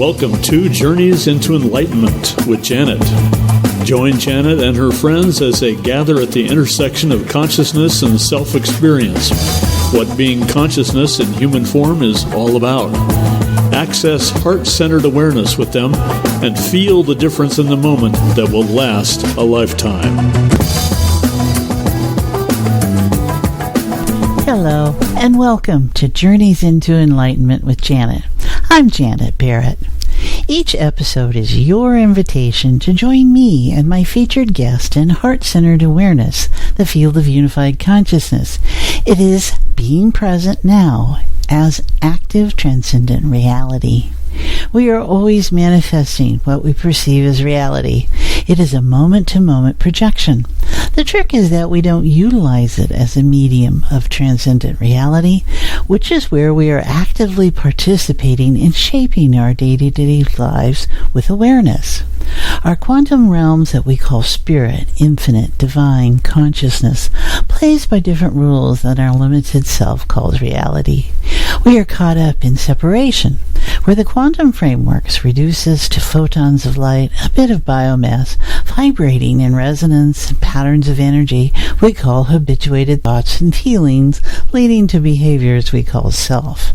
Welcome to Journeys into Enlightenment with Janet. Join Janet and her friends as they gather at the intersection of consciousness and self-experience, what being consciousness in human form is all about. Access heart-centered awareness with them and feel the difference in the moment that will last a lifetime. Hello, and welcome to Journeys into Enlightenment with Janet. I'm Janet Barrett. Each episode is your invitation to join me and my featured guest in heart-centered awareness, the field of unified consciousness. It is being present now as active transcendent reality. We are always manifesting what we perceive as reality. It is a moment-to-moment projection. The trick is that we don't utilize it as a medium of transcendent reality, which is where we are actively participating in shaping our day-to-day lives with awareness. Our quantum realms that we call spirit, infinite, divine, consciousness, plays by different rules that our limited self calls reality. We are caught up in separation, where the quantum frameworks reduces to photons of light, a bit of biomass, vibrating in resonance and patterns of energy we call habituated thoughts and feelings, leading to behaviors we call self.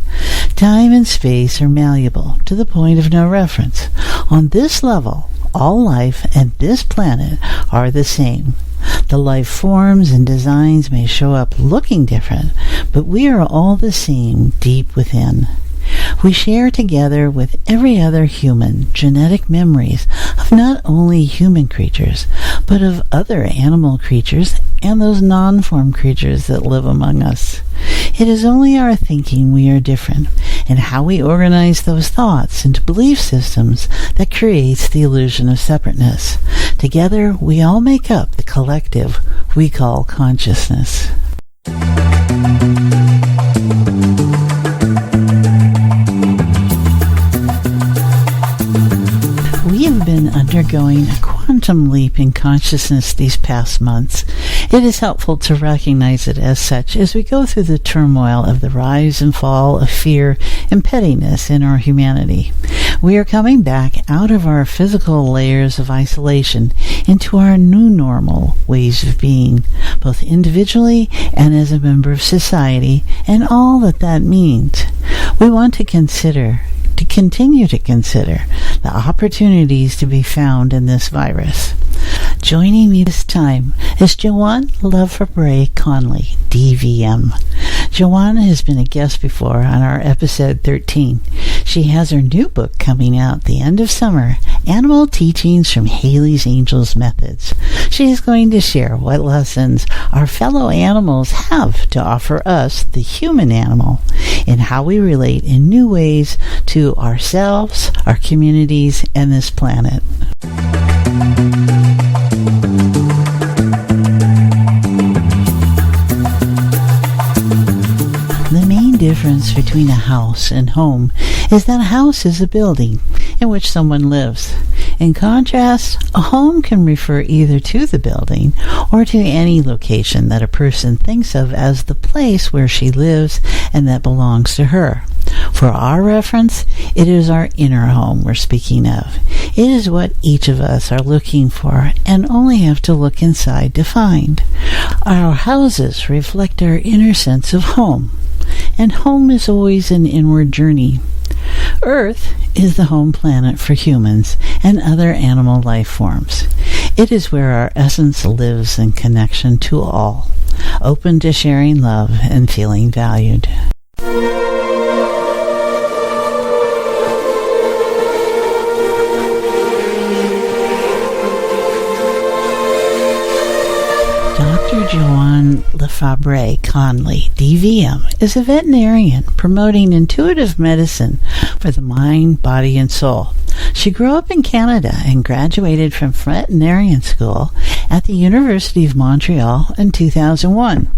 Time and space are malleable to the point of no reference. On this level, all life and this planet are the same. The life forms and designs may show up looking different, but we are all the same deep within. We share together with every other human genetic memories of not only human creatures, but of other animal creatures and those non-form creatures that live among us. It is only our thinking we are different, and how we organize those thoughts into belief systems that creates the illusion of separateness. Together, we all make up the collective we call consciousness. We have been undergoing a quantum leap in consciousness these past months. It is helpful to recognize it as such as we go through the turmoil of the rise and fall of fear and pettiness in our humanity. We are coming back out of our physical layers of isolation into our new normal ways of being, both individually and as a member of society, and all that that means. We want to continue to consider the opportunities to be found in this virus. Joining me this time is Joanne Lefebvre Connolly, DVM. Joanne has been a guest before on our episode 13. She has her new book coming out the end of summer, Animal Teachings from Hayley's Angels Methods. She is going to share what lessons our fellow animals have to offer us, the human animal, and how we relate in new ways to ourselves, our communities, and this planet. The main difference between a house and home is that a house is a building in which someone lives. In contrast, a home can refer either to the building or to any location that a person thinks of as the place where she lives and that belongs to her. For our reference, it is our inner home we're speaking of. It is what each of us are looking for and only have to look inside to find. Our houses reflect our inner sense of home, and home is always an inward journey. Earth is the home planet for humans and other animal life forms. It is where our essence lives in connection to all, open to sharing love and feeling valued. Dr. Joanne Lefebvre Connolly, DVM, is a veterinarian promoting intuitive medicine for the mind, body, and soul. She grew up in Canada and graduated from veterinarian school at the University of Montreal in 2001.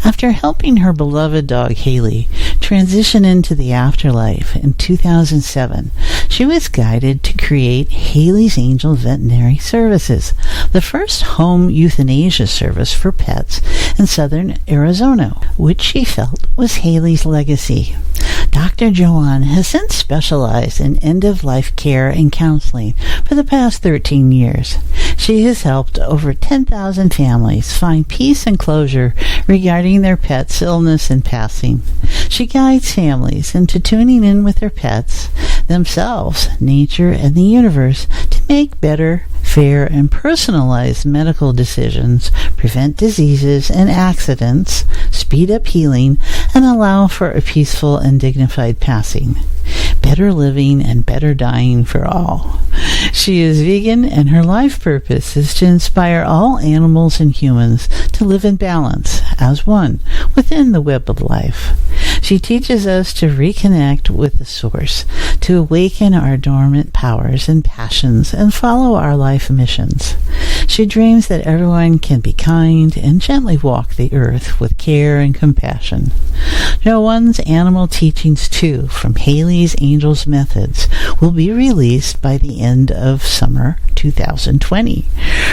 After helping her beloved dog Hayley transition into the afterlife in 2007, she was guided to create Hayley's Angel Veterinary Services, the first home euthanasia service for pets in southern Arizona, which she felt was Hayley's legacy. Dr. Joanne has since specialized in end-of-life care and counseling for the past 13 years. She has helped over 10,000 families find peace and closure regarding their pets' illness and passing. She guides families into tuning in with their pets, themselves, nature, and the universe to make better, fair, and personalized medical decisions, prevent diseases and accidents, speed up healing, and allow for a peaceful and dignified passing. Better living and better dying for all. She is vegan, and her life purpose is to inspire all animals and humans to live in balance as one within the web of life. She teaches us to reconnect with the source, to awaken our dormant powers and passions and follow our life missions. She dreams that everyone can be kind and gently walk the earth with care and compassion. Joanne's Animal Teachings 2 from Hayley's Angels Methods will be released by the end of summer 2020.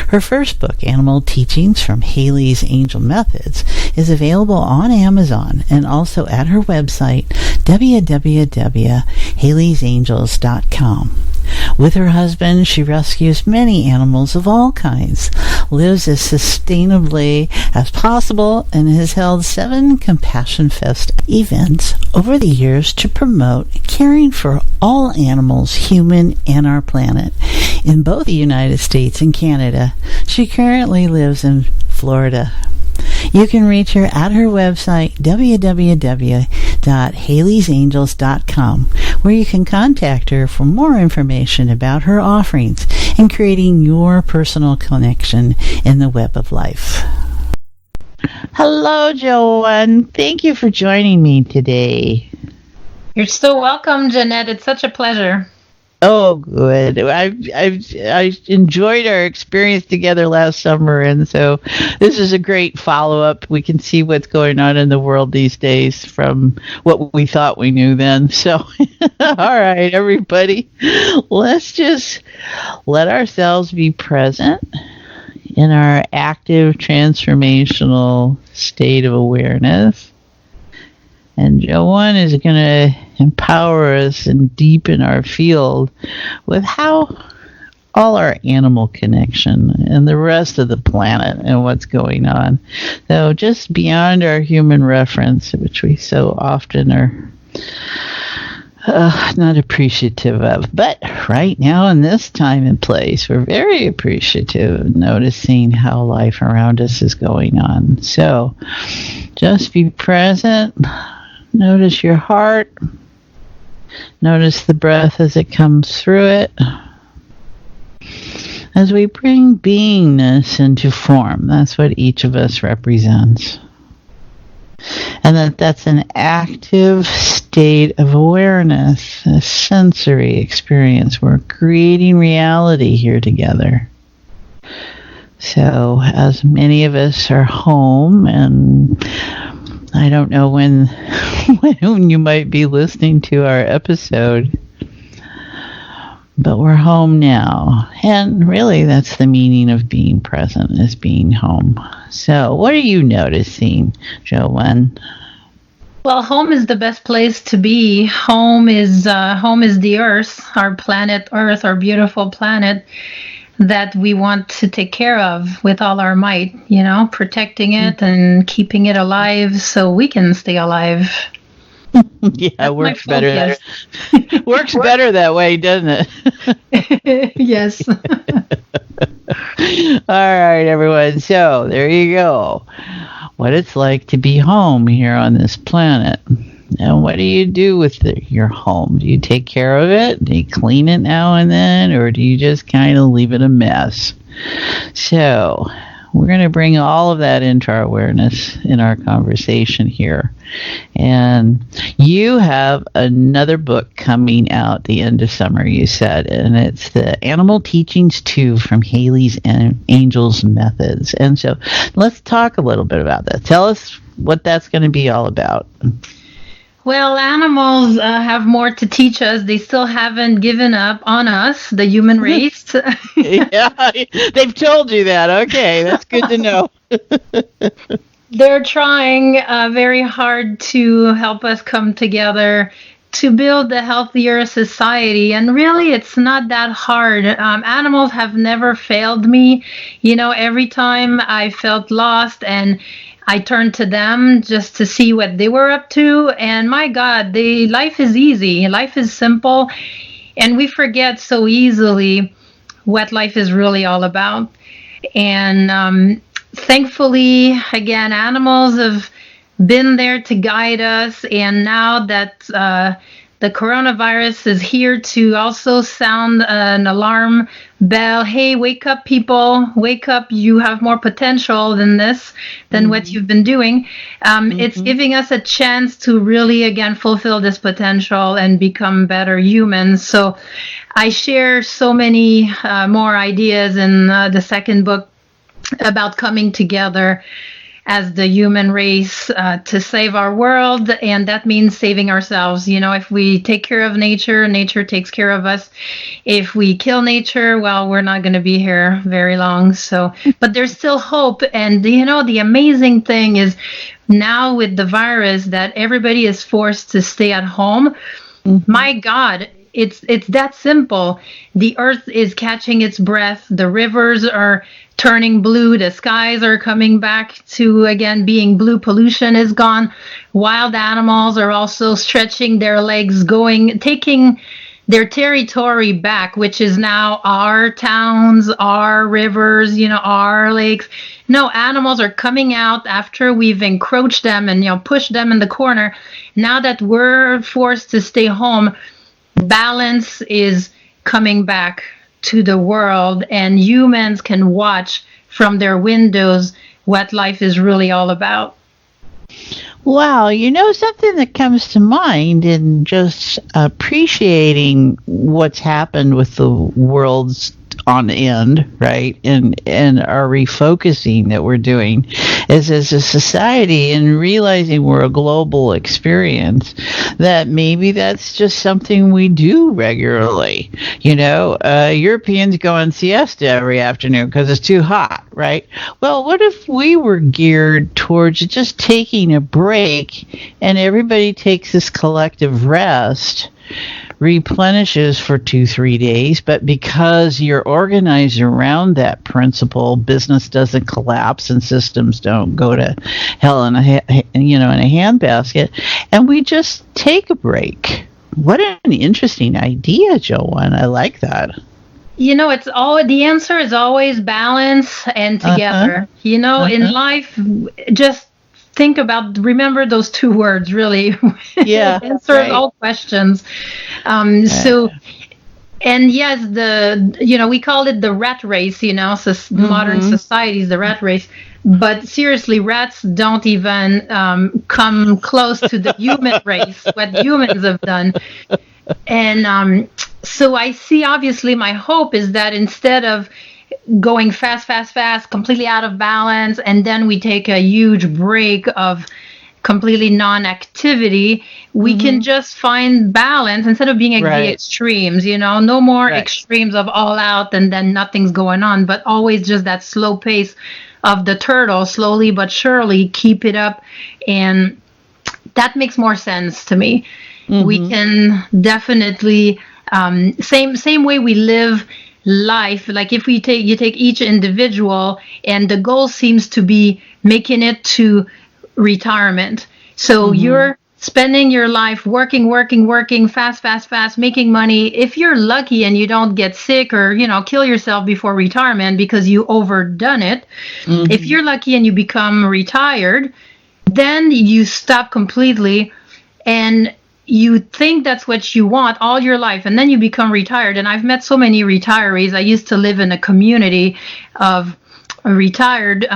Her first book, Animal Teachings from Hayley's Angel Methods, is available on Amazon and also at her website, www.hayleysangels.com. With her husband, she rescues many animals of all kinds, lives as sustainably as possible, and has held 7 Compassion Fest events over the years to promote caring for all animals, human and our planet, in both the United States and Canada. She currently lives in Florida. You can reach her at her website, www.hayleysangels.com, where you can contact her for more information about her offerings and creating your personal connection in the web of life. Hello, Joanne. Thank you for joining me today. You're so welcome, Jeanette. It's such a pleasure. Oh, good. I enjoyed our experience together last summer, and so this is a great follow-up. We can see what's going on in the world these days from what we thought we knew then. So, all right, everybody, let's just let ourselves be present in our active transformational state of awareness. And Joanne is going to empower us and deepen our field with how all our animal connection and the rest of the planet and what's going on. So just beyond our human reference, which we so often are not appreciative of. But right now in this time and place, we're very appreciative of noticing how life around us is going on. So just be present. Notice your heart. Notice the breath as it comes through it. As we bring beingness into form, that's what each of us represents. And that's an active state of awareness, a sensory experience. We're creating reality here together. So, as many of us are home, and I don't know when you might be listening to our episode, but we're home now. And really, that's the meaning of being present, is being home. So what are you noticing, Joanne? Well, home is the best place to be. Home is the Earth, our planet Earth, our beautiful planet that we want to take care of with all our might, protecting it and keeping it alive so we can stay alive. Yeah, it works better. Works better that way, doesn't it? Yes. All right, everyone. So there you go. What it's like to be home here on this planet. And what do you do with your home? Do you take care of it? Do you clean it now and then? Or do you just kind of leave it a mess? So we're going to bring all of that into our awareness in our conversation here. And you have another book coming out the end of summer, you said, and it's the Animal Teachings 2 from Hayley's Angels Methods. And so let's talk a little bit about that. Tell us what that's going to be all about. Well, animals have more to teach us. They still haven't given up on us, the human race. Yeah, they've told you that. Okay, that's good to know. They're trying very hard to help us come together to build a healthier society. And really, it's not that hard. Animals have never failed me. Every time I felt lost and I turned to them just to see what they were up to. And my God, life is easy. Life is simple. And we forget so easily what life is really all about. And thankfully, again, animals have been there to guide us. And now that the coronavirus is here to also sound an alarm bell. Hey, wake up, people. Wake up. You have more potential than this, than what you've been doing. It's giving us a chance to really, again, fulfill this potential and become better humans. So I share so many more ideas in the second book about coming together as the human race to save our world, and that means saving ourselves. If we take care of nature, nature takes care of us. If we kill nature, well, we're not going to be here very long. So, but there's still hope. And the amazing thing is now with the virus that everybody is forced to stay at home. My God, it's that simple. The earth is catching its breath. The rivers are turning blue. The skies are coming back to, again, being blue. Pollution is gone. Wild animals are also stretching their legs, taking their territory back, which is now our towns, our rivers, our lakes. No, animals are coming out after we've encroached them and, pushed them in the corner. Now that we're forced to stay home, balance is coming back to the world, and humans can watch from their windows what life is really all about. Wow, something that comes to mind in just appreciating what's happened with the world's on end, right? And our refocusing that we're doing is as a society and realizing we're a global experience, that maybe that's just something we do regularly. Europeans go on siesta every afternoon because it's too hot, right? Well, what if we were geared towards just taking a break and everybody takes this collective rest, replenishes for 2-3 days, but because you're organized around that principle, business doesn't collapse and systems don't go to hell in a handbasket, and we just take a break. What an interesting idea, Joanne. I like that. The answer is always balance and together. In life, just remember those two words, really. Yeah. Answer right. All questions. So, and yes, we call it the rat race, modern society is the rat race. But seriously, rats don't even come close to the human race, what humans have done. And so I see, obviously, my hope is that instead of going fast, completely out of balance, and then we take a huge break of completely non-activity, we can just find balance instead of being at the extremes, no more extremes of all out and then nothing's going on, but always just that slow pace of the turtle, slowly but surely keep it up. And that makes more sense to me. We can definitely, same way we live life, like if you take each individual, and the goal seems to be making it to retirement. So you're spending your life working fast, making money. If you're lucky and you don't get sick or kill yourself before retirement because you overdone it, if you're lucky and you become retired, then you stop completely and you think that's what you want all your life, and then you become retired. And I've met so many retirees. I used to live in a community of retired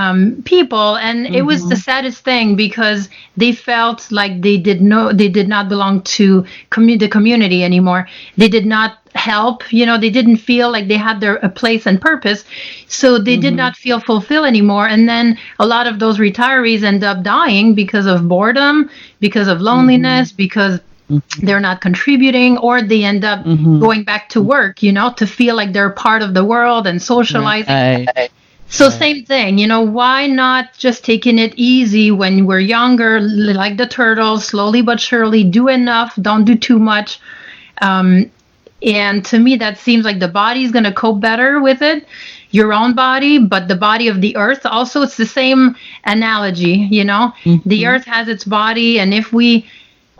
people, and it was the saddest thing because they felt like they did not belong to the community anymore. They did not help, they didn't feel like they had a place and purpose, so they did not feel fulfilled anymore. And then a lot of those retirees end up dying because of boredom, because of loneliness, because they're not contributing, or they end up going back to work, to feel like they're part of the world and socializing. So same thing, why not just taking it easy when we're younger, like the turtles, slowly but surely, do enough, don't do too much. And to me, that seems like the body's going to cope better with it, your own body, but the body of the earth also, it's the same analogy, The earth has its body, and if we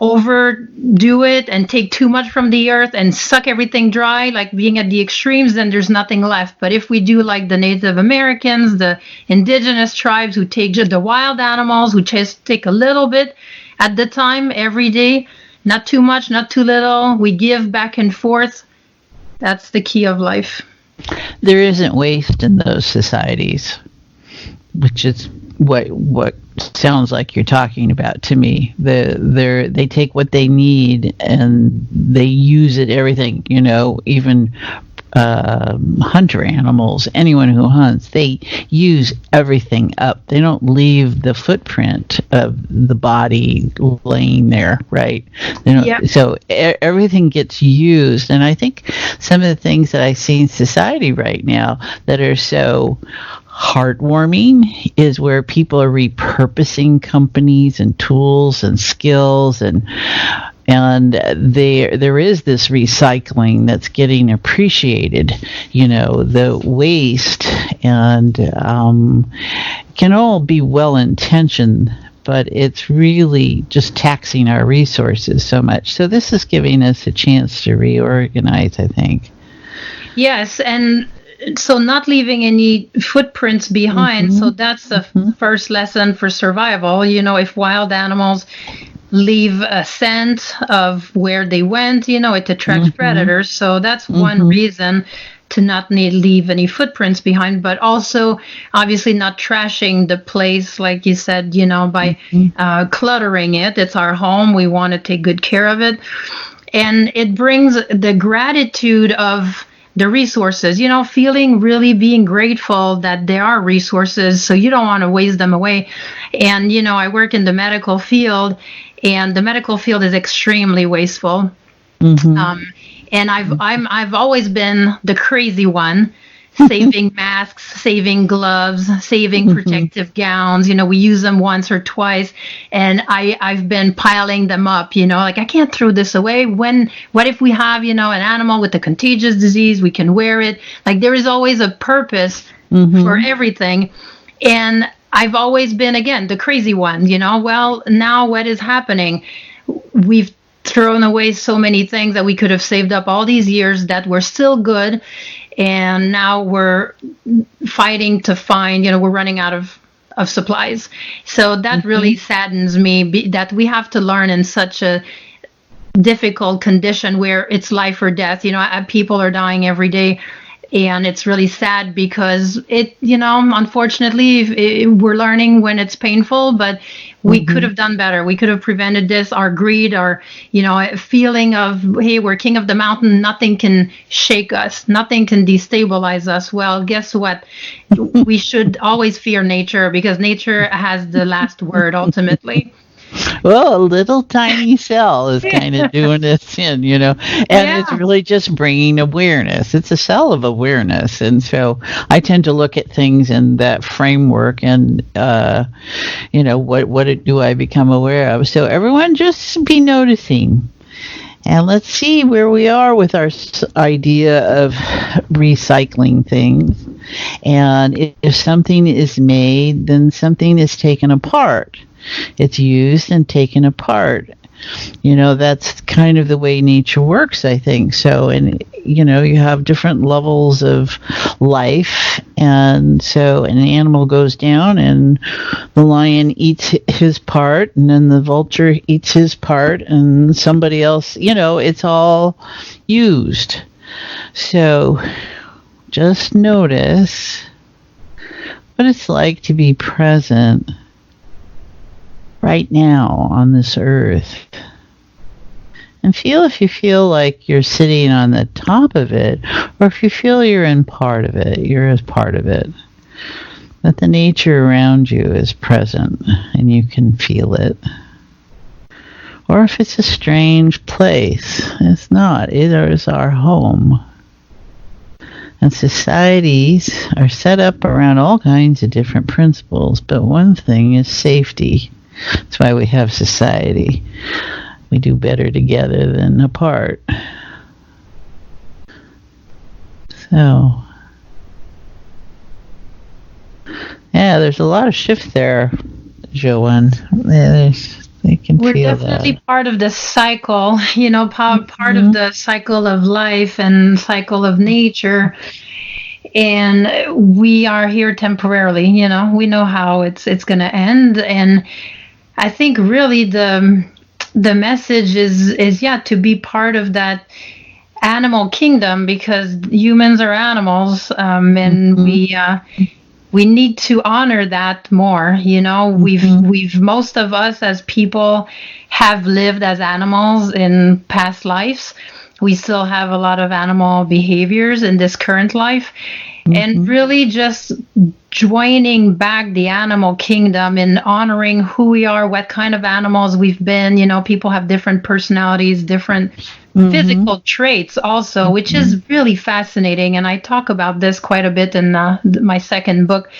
overdo it and take too much from the earth and suck everything dry, like being at the extremes, then there's nothing left. But if we do like the Native Americans, the indigenous tribes who take just the wild animals, who just take a little bit at the time every day, not too much, not too little, we give back and forth. That's the key of life. There isn't waste in those societies, which is what sounds like you're talking about to me. They take what they need and they use it, everything, even hunter animals, anyone who hunts, they use everything up. They don't leave the footprint of the body laying there, right? Yep. So everything gets used. And I think some of the things that I see in society right now that are so heartwarming is where people are repurposing companies and tools and skills, and there is this recycling that's getting appreciated, the waste, and can all be well intentioned, but it's really just taxing our resources so much. So this is giving us a chance to reorganize, I think. Yes, and so not leaving any footprints behind. Mm-hmm. So that's the first lesson for survival. If wild animals leave a scent of where they went, it attracts predators. So that's one reason to not leave any footprints behind, but also obviously not trashing the place, like you said, by cluttering it. It's our home. We want to take good care of it. And it brings the gratitude of the resources, being grateful that there are resources, so you don't want to waste them away. And, I work in the medical field, and the medical field is extremely wasteful. And I've always been the crazy one, saving masks, saving gloves, saving protective gowns. We use them once or twice, and I've been piling them up, like I can't throw this away. What if we have, an animal with a contagious disease, we can wear it. Like there is always a purpose for everything. And I've always been, again, the crazy one, well, now what is happening? We've thrown away so many things that we could have saved up all these years that were still good. And now we're fighting to find, we're running out of supplies. So that really saddens me that we have to learn in such a difficult condition where it's life or death. People are dying every day. And it's really sad because unfortunately, we're learning when it's painful, but we could have done better. We could have prevented this. Our greed, our, feeling of, hey, we're king of the mountain. Nothing can shake us. Nothing can destabilize us. Well, guess what? We should always fear nature because nature has the last word ultimately. Well, a little tiny cell is kind of doing this in, and it's really just bringing awareness. It's a cell of awareness. And so I tend to look at things in that framework and, what do I become aware of? So everyone just be noticing. And let's see where we are with our idea of recycling things. And if something is made, then something is taken apart. It's used and taken apart. That's kind of the way nature works, I think. So, and, you have different levels of life. And so an animal goes down and the lion eats his part and then the vulture eats his part and somebody else, it's all used. So just notice what it's like to be present right now on this earth. And feel if you feel like you're sitting on the top of it, or if you feel you're in part of it, you're as part of it. That the nature around you is present and you can feel it. Or if it's a strange place, it's not. It is our home. And societies are set up around all kinds of different principles, but one thing is safety. That's why we have society. We do better together than apart. So, yeah, there's a lot of shift there, Joanne. They can We're feel definitely that. part of the cycle, part of the cycle of life and cycle of nature. And we are here temporarily, we know how it's going to end. And I think really the message is to be part of that animal kingdom, because humans are animals, and we need to honor that more. We've most of us as people have lived as animals in past lives. We still have a lot of animal behaviors in this current life, and really just joining back the animal kingdom and honoring who we are, what kind of animals we've been. People have different personalities, different physical traits also, which is really fascinating. And I talk about this quite a bit in my second book,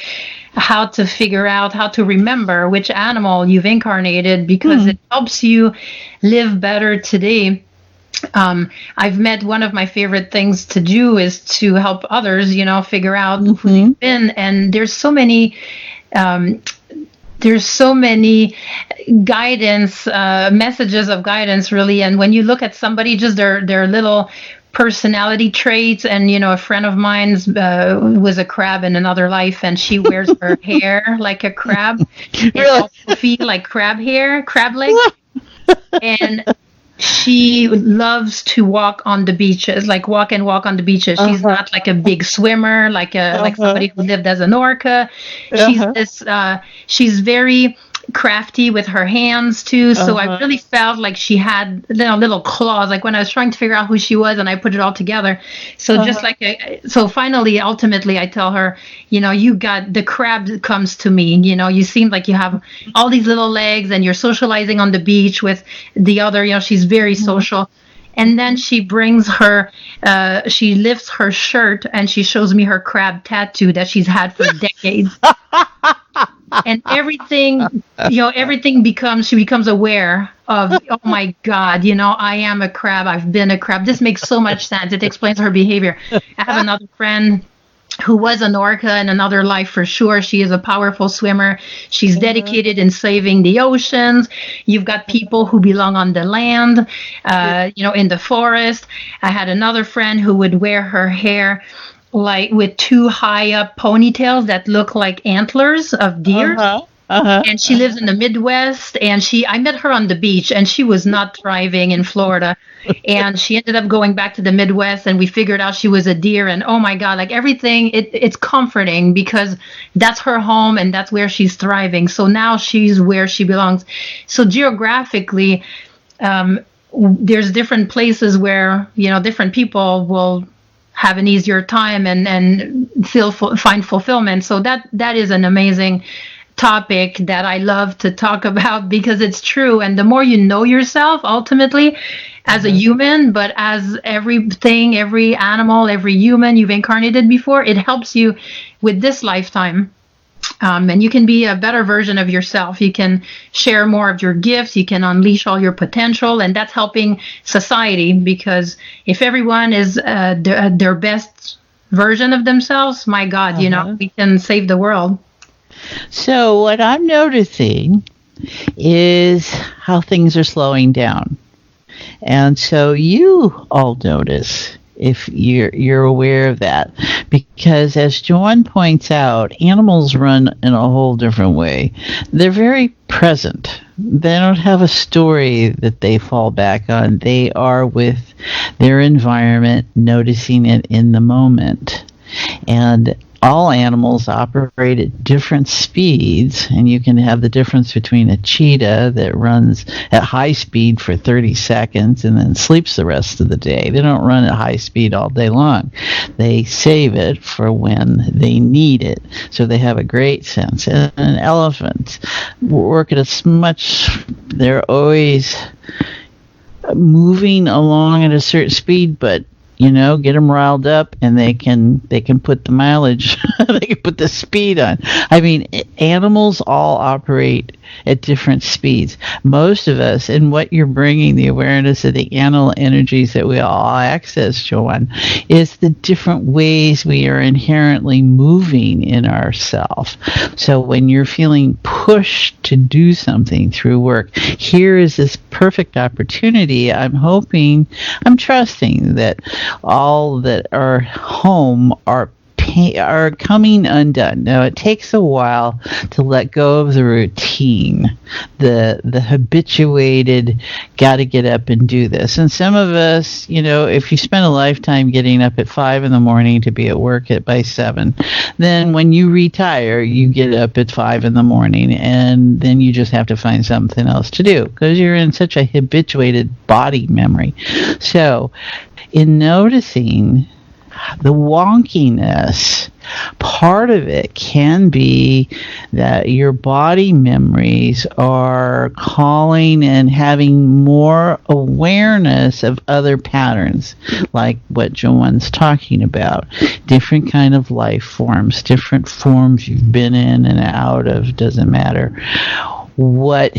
how to figure out, how to remember which animal you've incarnated, because it helps you live better today. I've met one of my favorite things to do is to help others, figure out who they've been. And there's so many guidance, messages of guidance, really. And when you look at somebody, just their little personality traits, and a friend of mine's was a crab in another life, and she wears her hair like a crab. Really? And feet like crab hair, crab legs. And she loves to walk on the beaches, like walk on the beaches. She's not like a big swimmer, like somebody who lived as an orca. She's very crafty with her hands too. So I really felt like she had little claws, like when I was trying to figure out who she was, and I put it all together. So so finally, ultimately, I tell her, you got the crab comes to me. You seem like you have all these little legs, and you're socializing on the beach with the other. She's very social. And then she brings she lifts her shirt and she shows me her crab tattoo that she's had for decades. And everything she becomes aware of, oh my God, I am a crab. I've been a crab. This makes so much sense. It explains her behavior. I have another friend who was an orca in another life for sure. She is a powerful swimmer. She's dedicated in saving the oceans. You've got people who belong on the land, in the forest. I had another friend who would wear her hair like with two high up ponytails that look like antlers of deer. And she lives in the Midwest, and I met her on the beach, and she was not thriving in Florida. And she ended up going back to the Midwest, and we figured out she was a deer. And oh my God, like everything, it's comforting because that's her home and that's where she's thriving. So now she's where she belongs. So geographically, there's different places where, different people will have an easier time and find fulfillment. So that is an amazing topic that I love to talk about, because it's true. And the more you know yourself, ultimately, as a human, but as everything, every animal, every human you've incarnated before, it helps you with this lifetime. And you can be a better version of yourself. You can share more of your gifts. You can unleash all your potential. And that's helping society, because if everyone is their best version of themselves, my God, we can save the world. So what I'm noticing is how things are slowing down. And so you all notice if you're aware of that. Because as Joanne points out, animals run in a whole different way. They're very present. They don't have a story that they fall back on. They are with their environment, noticing it in the moment. And all animals operate at different speeds, and you can have the difference between a cheetah that runs at high speed for 30 seconds and then sleeps the rest of the day. They don't run at high speed all day long. They save it for when they need it. So they have a great sense. And elephants work at they're always moving along at a certain speed, but get them riled up, and they can put the mileage, they can put the speed on. I mean, animals all operate at different speeds. Most of us, and what you're bringing, the awareness of the animal energies that we all access, Joanne, is the different ways we are inherently moving in ourself. So when you're feeling pushed to do something through work, here is this perfect opportunity. I'm trusting that all that are home are coming undone. Now, it takes a while to let go of the routine, the habituated, got to get up and do this. And some of us, if you spend a lifetime getting up at 5 a.m. to be at work by 7, then when you retire, you get up at 5 a.m. and then you just have to find something else to do because you're in such a habituated body memory. So, in noticing the wonkiness, part of it can be that your body memories are calling and having more awareness of other patterns, like what Joanne's talking about. Different kind of life forms, different forms you've been in and out of, doesn't matter what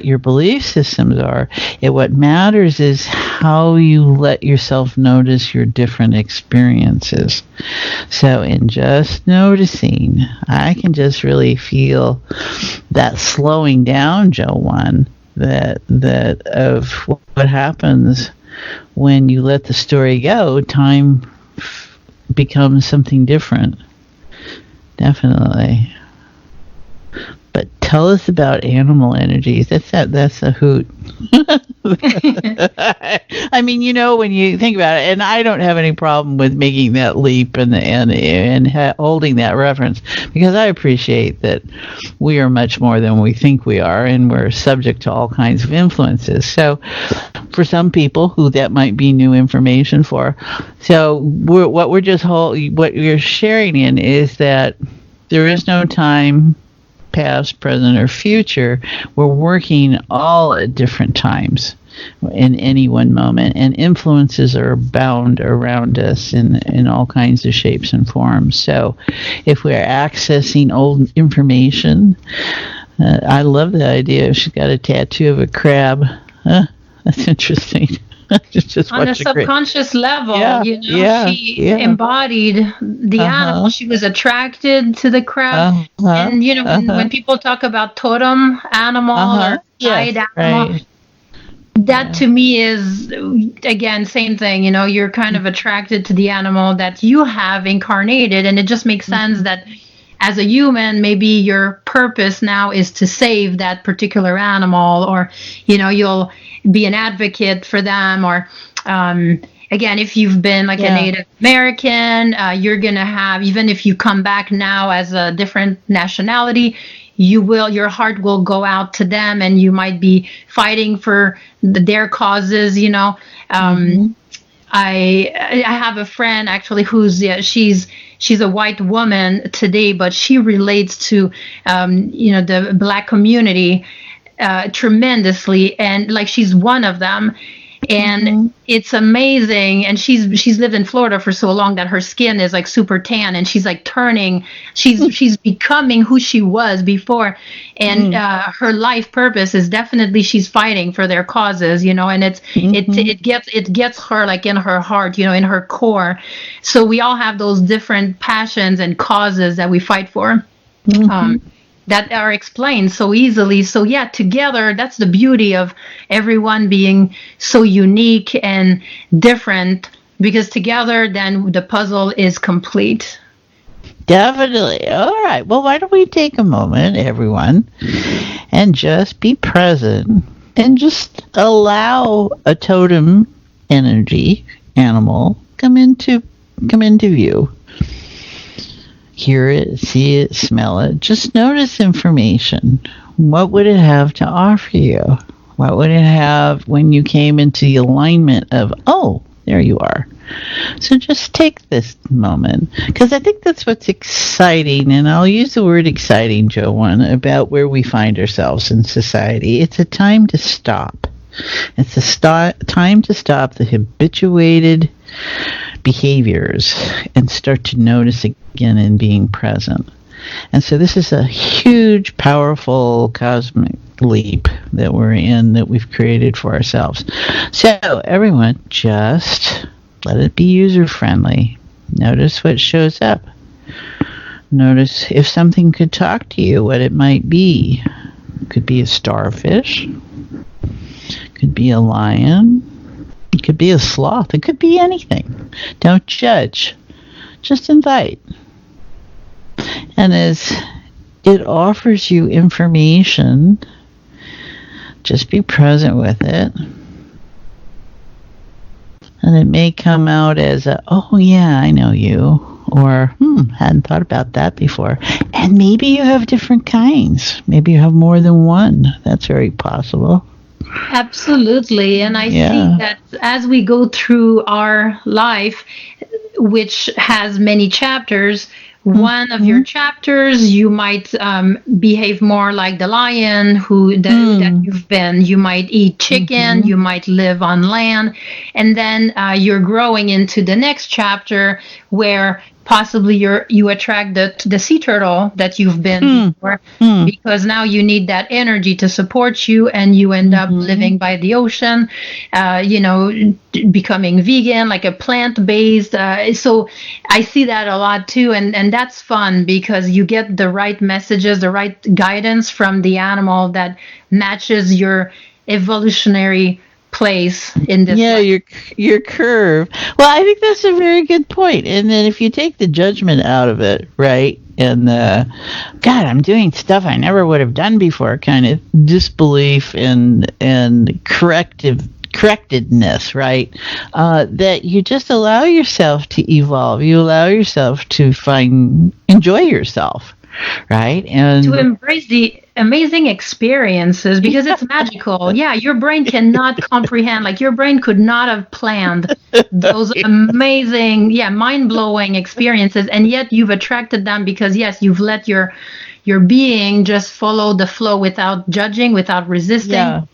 your belief systems are. What matters is how you let yourself notice your different experiences. So in just noticing, I can just really feel that slowing down, Joanne, that of what happens when you let the story go. Time becomes something different. Definitely. But tell us about animal energies. That's a hoot. I mean, when you think about it, and I don't have any problem with making that leap and holding that reference, because I appreciate that we are much more than we think we are, and we're subject to all kinds of influences. So for some people who that might be new information for, so what you're sharing in is that there is no time, past, present, or future. We're working all at different times in any one moment, and influences are bound around us in all kinds of shapes and forms. So if we're accessing old information, I love the idea. She's got a tattoo of a crab. That's interesting. Just on a subconscious level, she embodied the animal. She was attracted to the crab. And, when people talk about totem animal or guide animal, that to me is, again, same thing. You're kind of attracted to the animal that you have incarnated. And it just makes sense that as a human, maybe your purpose now is to save that particular animal, or, you'll be an advocate for them, or again, if you've been like a Native American, you're going to have, even if you come back now as a different nationality, your heart will go out to them, and you might be fighting for their causes. I have a friend actually who's she's a white woman today, but she relates to the Black community tremendously, and like she's one of them, and it's amazing. And she's lived in Florida for so long that her skin is like super tan, and she's like she's becoming who she was before, and her life purpose is definitely she's fighting for their causes, and it gets her like in her heart, in her core. So we all have those different passions and causes that we fight for. That are explained so easily. So together, that's the beauty of everyone being so unique and different, because together then the puzzle is complete. Definitely. All right. Well, why don't we take a moment, everyone, and just be present and just allow a totem energy animal come into view. Hear it, see it, smell it. Just notice information. What would it have to offer you? What would it have when you came into the alignment of, oh, there you are. So just take this moment, because I think that's what's exciting, and I'll use the word exciting, Joanne, about where we find ourselves in society. It's a time to stop. It's time to stop the habituated behaviors and start to notice again and being present. And so this is a huge, powerful cosmic leap that we're in, that we've created for ourselves. So everyone, just let it be user-friendly. Notice what shows up. Notice if something could talk to you, what it might be. It could be a starfish. It could be a lion. It could be a sloth. It could be anything. Don't judge. Just invite. And as it offers you information, just be present with it. And it may come out as oh yeah, I know you. Or, hadn't thought about that before. And maybe you have different kinds. Maybe you have more than one. That's very possible. Absolutely. And I think that as we go through our life, which has many chapters, one of your chapters, you might behave more like the lion that you've been. You might eat chicken, you might live on land, and then you're growing into the next chapter where possibly you attract the sea turtle that you've been before, because now you need that energy to support you, and you end up living by the ocean, becoming vegan, like a plant-based. So I see that a lot too, and that's fun because you get the right messages, the right guidance from the animal that matches your evolutionary place in this life. your curve. Well, I think that's a very good point. And then if you take the judgment out of it, right, and God, I'm doing stuff I never would have done before, kind of disbelief and correctedness, right, that you just allow yourself to evolve. You allow yourself to enjoy yourself, right, and to embrace the amazing experiences, because it's magical. Yeah, your brain cannot comprehend, like your brain could not have planned those amazing, mind-blowing experiences, and yet you've attracted them because you've let your being just follow the flow without judging, without resisting.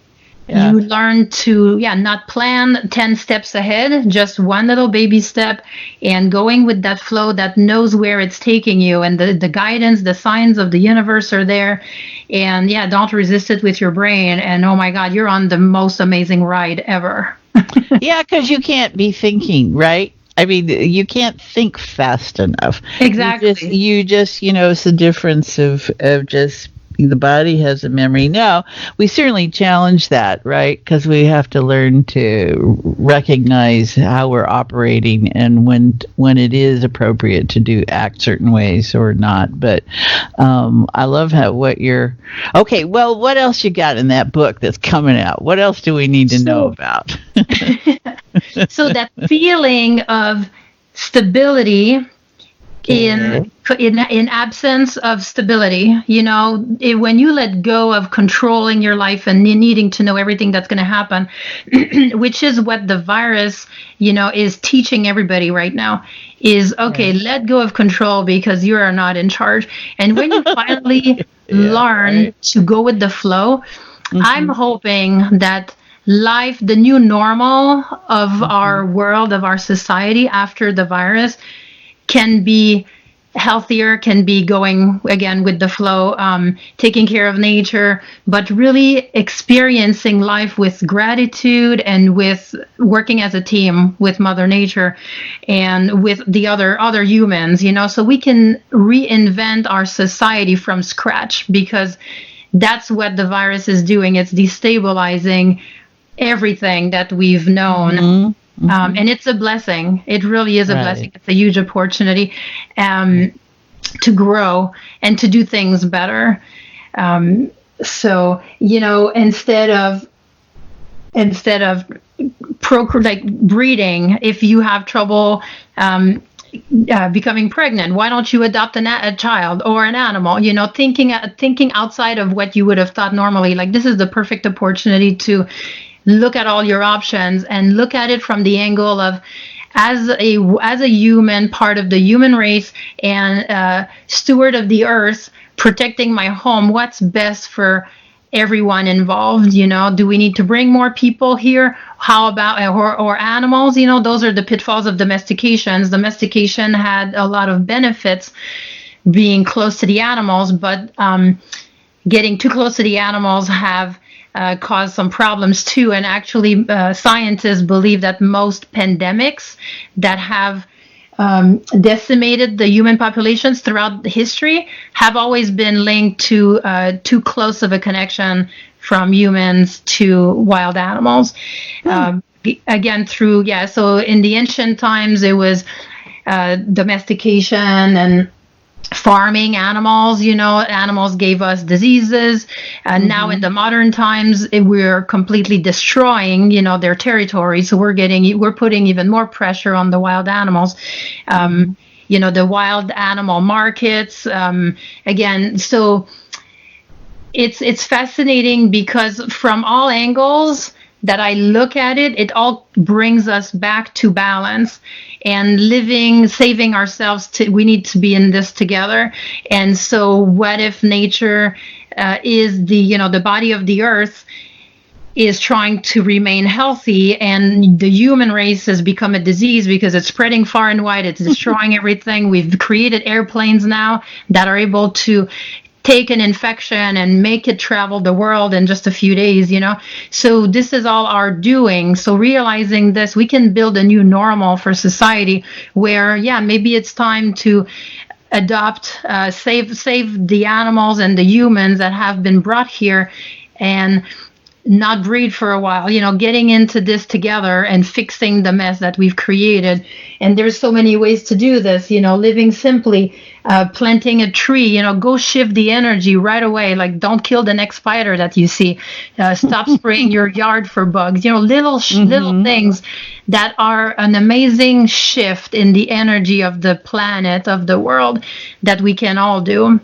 You learn to not plan 10 steps ahead, just one little baby step, and going with that flow that knows where it's taking you, and the guidance, the signs of the universe are there. And don't resist it with your brain, and oh my God, you're on the most amazing ride ever. Because you can't be thinking, right? I mean, you can't think fast enough. Exactly. You just it's the difference of just the body has a memory. Now, we certainly challenge that, right? Because we have to learn to recognize how we're operating and when it is appropriate to act certain ways or not. But I love what okay, well, what else you got in that book that's coming out? What else do we need to know about? So that feeling of stability in absence of stability, when you let go of controlling your life and needing to know everything that's going to happen, which is what the virus, is teaching everybody right now, is let go of control because you are not in charge. And when you finally learn to go with the flow, I'm hoping that life, the new normal of our world, of our society after the virus, can be healthier, can be going again with the flow, taking care of nature, but really experiencing life with gratitude and with working as a team with Mother Nature and with the other humans, so we can reinvent our society from scratch, because that's what the virus is doing. It's destabilizing everything that we've known. And it's a blessing. It really is a blessing. It's a huge opportunity to grow and to do things better. So, instead of breeding, if you have trouble becoming pregnant, why don't you adopt a child or an animal? Thinking outside of what you would have thought normally. Like, this is the perfect opportunity to look at all your options and look at it from the angle of, as a human, part of the human race and steward of the earth, protecting my home, what's best for everyone involved. Do we need to bring more people here? How about or animals? Those are the pitfalls of domestication. Domestication had a lot of benefits, being close to the animals, but getting too close to the animals have caused some problems too. And actually, scientists believe that most pandemics that have decimated the human populations throughout history have always been linked to too close of a connection from humans to wild animals. Again, so in the ancient times, it was domestication and farming animals. Animals gave us diseases. Now in the modern times, we're completely destroying, their territory. So we're putting even more pressure on the wild animals. The wild animal markets. Again, so it's fascinating because from all angles that I look at it, it all brings us back to balance and saving ourselves. We need to be in this together. And so what if nature is the body of the earth is trying to remain healthy, and the human race has become a disease because it's spreading far and wide. It's destroying everything. We've created airplanes now that are able to take an infection and make it travel the world in just a few days, So this is all our doing. So realizing this, we can build a new normal for society where, maybe it's time to adopt, save the animals and the humans that have been brought here and not breed for a while, getting into this together and fixing the mess that we've created. And there's so many ways to do this, living simply, planting a tree, go shift the energy right away. Like, don't kill the next spider that you see. Stop spraying your yard for bugs, little things that are an amazing shift in the energy of the planet, of the world, that we can all do.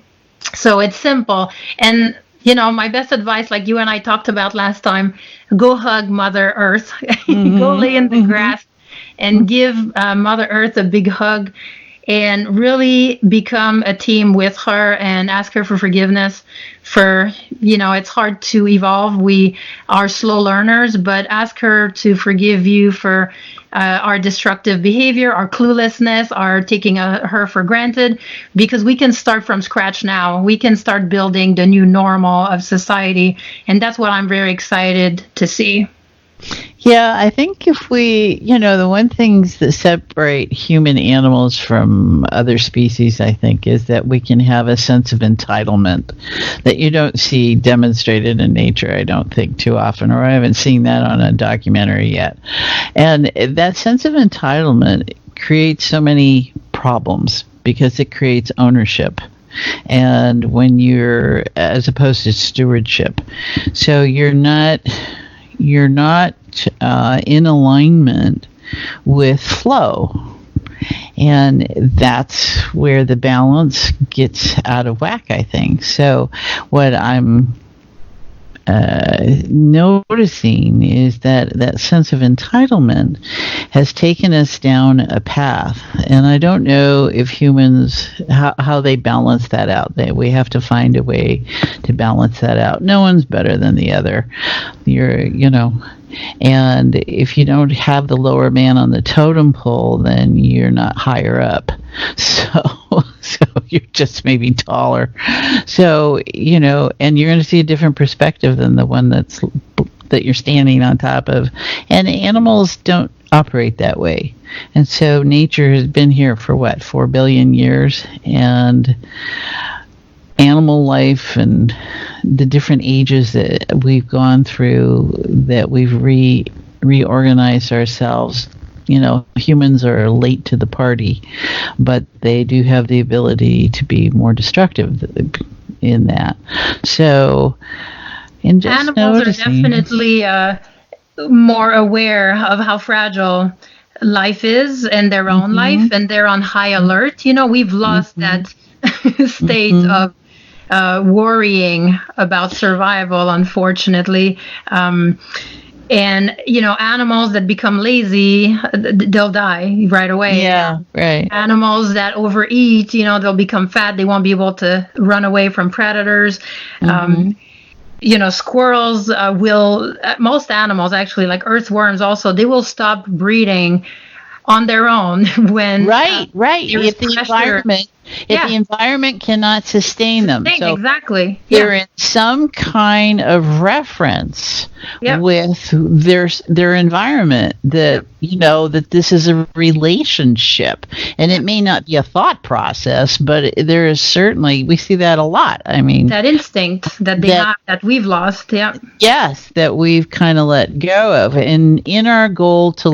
So it's simple. And my best advice, like you and I talked about last time, go hug Mother Earth. Go lay in the grass and give Mother Earth a big hug and really become a team with her and ask her for forgiveness for, it's hard to evolve. We are slow learners, but ask her to forgive you for our destructive behavior, our cluelessness, our taking her for granted, because we can start from scratch now. We can start building the new normal of society. And that's what I'm very excited to see. Yeah, I think if we, the one things that separate human animals from other species, I think, is that we can have a sense of entitlement that you don't see demonstrated in nature, I don't think, too often, or I haven't seen that on a documentary yet. And that sense of entitlement creates so many problems because it creates ownership. And when you're, as opposed to stewardship. So you're not in alignment with flow, and that's where the balance gets out of whack, I think. So what I'm noticing is that sense of entitlement has taken us down a path, and I don't know if humans how they balance that out. We have to find a way to balance that out. No one's better than the other. And if you don't have the lower man on the totem pole, then you're not higher up. So you're just maybe taller. So, and you're going to see a different perspective than the one that you're standing on top of. And animals don't operate that way. And so nature has been here for 4 billion years, and animal life and the different ages that we've gone through, that we've reorganized ourselves. Humans are late to the party, but they do have the ability to be more destructive in that. So, animals are definitely more aware of how fragile life is and their own life, and they're on high alert. We've lost that state of worrying about survival, unfortunately. And, animals that become lazy, they'll die right away. Yeah, right. Animals that overeat, they'll become fat. They won't be able to run away from predators. squirrels will, most animals actually, like earthworms also, they will stop breeding on their own when right. If the pressure. environment cannot sustain them, so Exactly. they're in some kind of reference Yep. with their environment, that that this is a relationship, and it may not be a thought process, but there is certainly, we see that a lot. I mean, that instinct that they have, that we've lost. Yeah. Yes, that we've kind of let go of, and in our goal to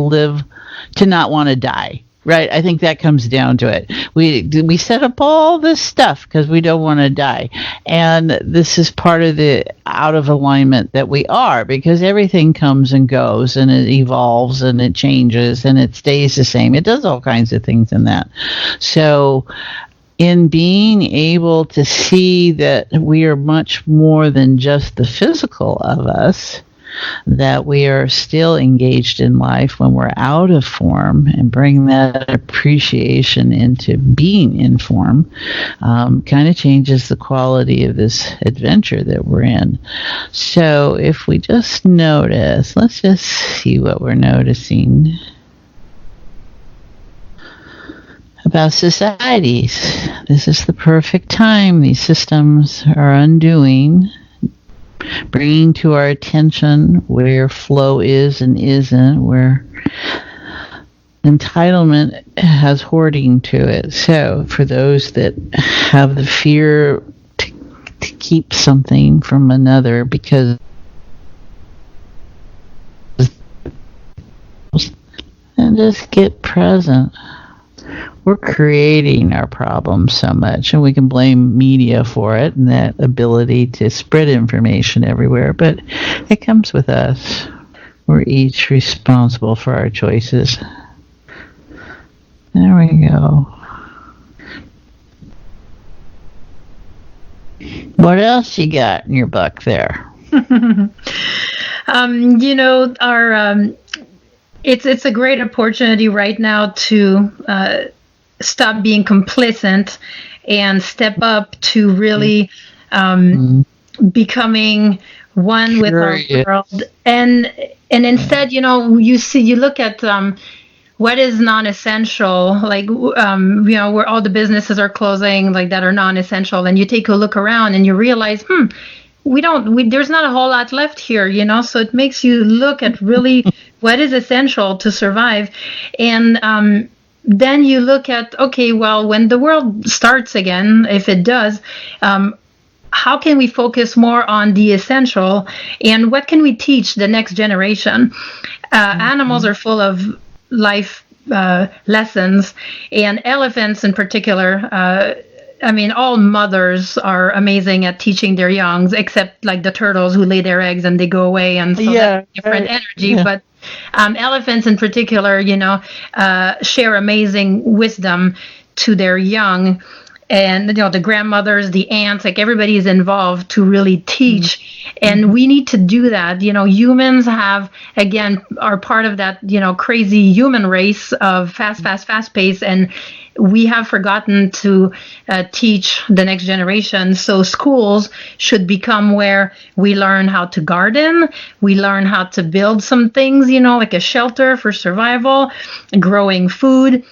not want to die. Right, I think that comes down to it. We set up all this stuff because we don't want to die, and this is part of the out of alignment that we are, because everything comes and goes, and it evolves, and it changes, and it stays the same. It does all kinds of things in that. So, in being able to see that we are much more than just the physical of us, that we are still engaged in life when we're out of form, and bring that appreciation into being in form, kind of changes the quality of this adventure that we're in. So if we just notice, let's just see what we're noticing about societies. This is the perfect time. These systems are undoing, bringing to our attention where flow is and isn't, where entitlement has hoarding to it. So for those that have the fear to keep something from another because and just get present. We're creating our problems so much, and we can blame media for it and that ability to spread information everywhere, but it comes with us. We're each responsible for our choices. There we go. What else you got in your book there? It's a great opportunity right now to stop being complacent and step up to really becoming one with our world. And instead, you look at what is non-essential, like where all the businesses are closing, like that are non-essential, and you take a look around and you realize, there's not a whole lot left here, so it makes you look at really what is essential to survive. And then you look at, okay, well, when the world starts again, if it does, how can we focus more on the essential, and what can we teach the next generation? Animals are full of life lessons, and elephants in particular. All mothers are amazing at teaching their youngs, except like the turtles who lay their eggs and they go away, and so that's different energy. Yeah. But elephants in particular, share amazing wisdom to their young. And, the grandmothers, the aunts, like everybody is involved to really teach. And we need to do that. Humans are part of that, crazy human race of fast pace. And we have forgotten to teach the next generation. So schools should become where we learn how to garden. We learn how to build some things, like a shelter for survival, growing food.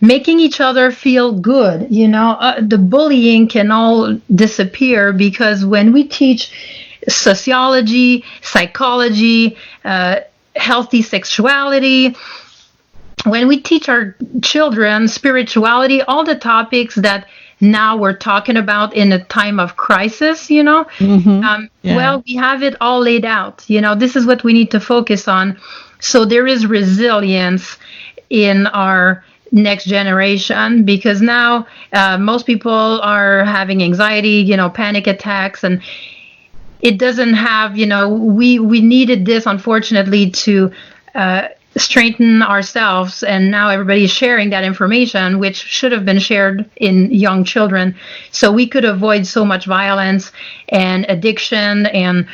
Making each other feel good, the bullying can all disappear, because when we teach sociology, psychology, healthy sexuality, when we teach our children spirituality, all the topics that now we're talking about in a time of crisis, well, we have it all laid out. This is what we need to focus on. So there is resilience in our next generation, because now most people are having anxiety, panic attacks, and it doesn't have, we needed this, unfortunately, to strengthen ourselves, and now everybody is sharing that information, which should have been shared in young children, so we could avoid so much violence and addiction and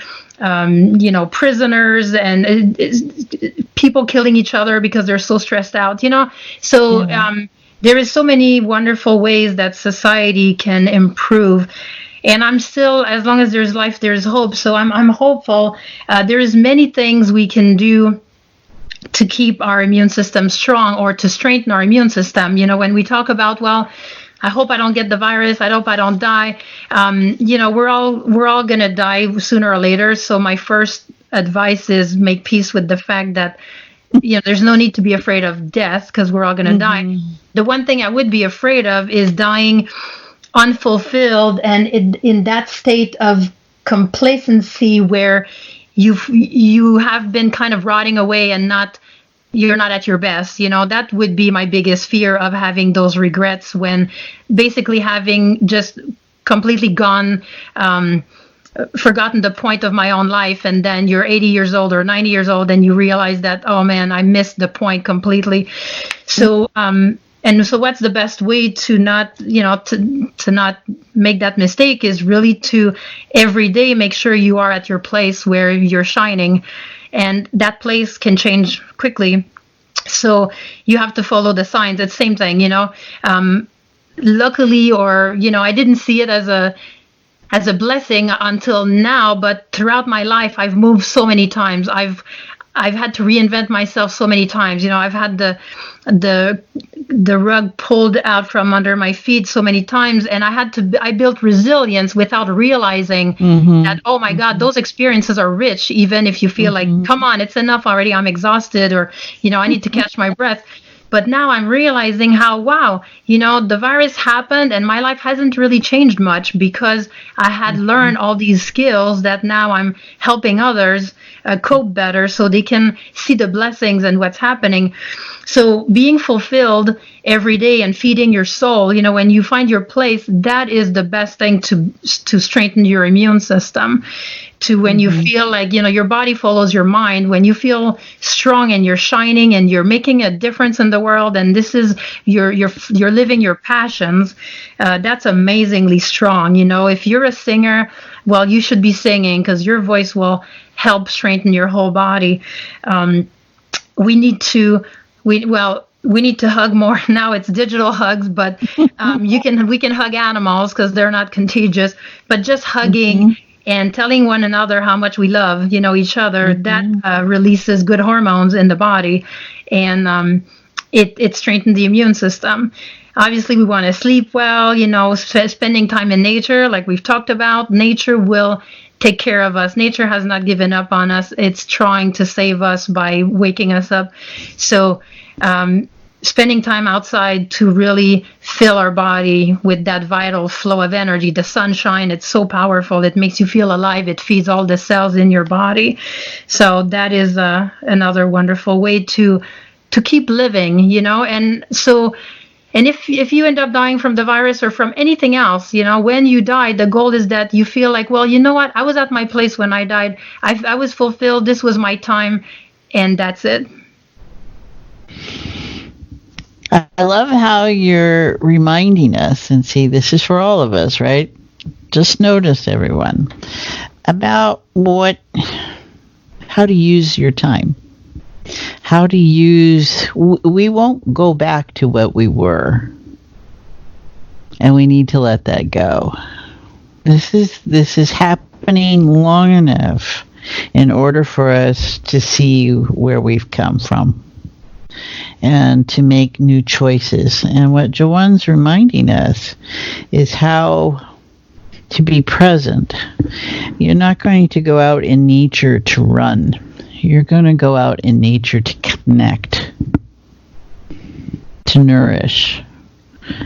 prisoners and people killing each other because they're so stressed out, So there is so many wonderful ways that society can improve. And I'm still, as long as there's life, there's hope. So I'm hopeful. There's many things we can do to keep our immune system strong or to strengthen our immune system. When we talk about, well, I hope I don't get the virus, I hope I don't die. We're all gonna die sooner or later. So my first advice is make peace with the fact that there's no need to be afraid of death, because we're all gonna die. The one thing I would be afraid of is dying unfulfilled and in that state of complacency where you have been kind of rotting away and you're not at your best. That would be my biggest fear, of having those regrets when basically having just completely forgotten the point of my own life, and then you're 80 years old or 90 years old and you realize that, oh man, I missed the point completely. So so what's the best way to not to not make that mistake is really to every day make sure you are at your place where you're shining, and that place can change quickly. So you have to follow the signs. It's the same thing, luckily, or I didn't see it as a blessing until now, but throughout my life I've moved so many times. I've had to reinvent myself so many times. I've had the rug pulled out from under my feet so many times, and I built resilience without realizing that, oh my God, those experiences are rich, even if you feel like, come on, it's enough already, I'm exhausted, or I need to catch my breath. But now I'm realizing how, wow, the virus happened and my life hasn't really changed much, because I had learned all these skills that now I'm helping others cope better so they can see the blessings and what's happening. So being fulfilled every day and feeding your soul, when you find your place, that is the best thing to strengthen your immune system. To when you feel like, your body follows your mind, when you feel strong and you're shining and you're making a difference in the world, and this is you're living your passions, that's amazingly strong. If you're a singer, well, you should be singing, because your voice will help strengthen your whole body. We need to hug more. Now it's digital hugs, but we can hug animals because they're not contagious, but just hugging and telling one another how much we love, each other, that releases good hormones in the body, and it strengthens the immune system. Obviously, we want to sleep well, spending time in nature, like we've talked about. Nature will take care of us. Nature has not given up on us. It's trying to save us by waking us up. So spending time outside to really fill our body with that vital flow of energy. The sunshine, it's so powerful. It makes you feel alive. It feeds all the cells in your body. So that is another wonderful way to keep living, And so, and if you end up dying from the virus or from anything else, when you die, the goal is that you feel like, well, you know what? I was at my place when I died. I was fulfilled. This was my time. And that's it. I love how you're reminding us, and see, this is for all of us, right? Just notice, everyone, about how to use your time. How to use, we won't go back to what we were, and we need to let that go. This is happening long enough in order for us to see where we've come from and to make new choices. And what Joanne's reminding us is how to be present. You're not going to go out in nature to run. You're going to go out in nature to connect, to nourish.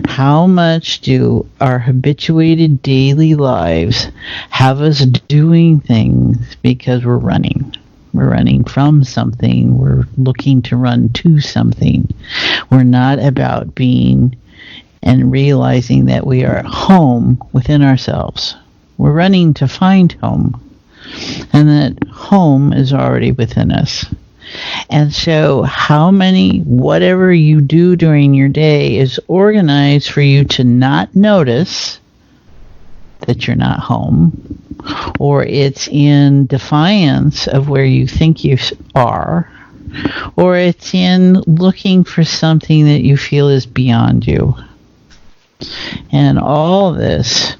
How much do our habituated daily lives have us doing things because we're running? We're running from something. We're looking to run to something. We're not about being and realizing that we are at home within ourselves. We're running to find home, and that home is already within us. And so whatever you do during your day is organized for you to not notice that you're not home, or it's in defiance of where you think you are, or it's in looking for something that you feel is beyond you. And all this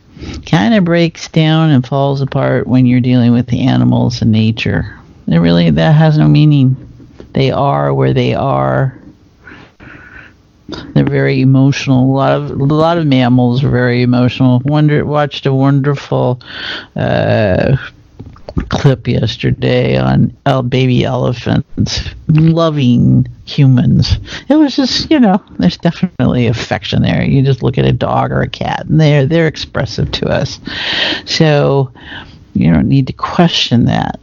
kind of breaks down and falls apart when you're dealing with the animals and nature. That has no meaning. They are where they are. They're very emotional. A lot of mammals are very emotional. Watched a wonderful clip yesterday on baby elephants loving humans. It was just, there's definitely affection there. You just look at a dog or a cat, and they're expressive to us. So you don't need to question that.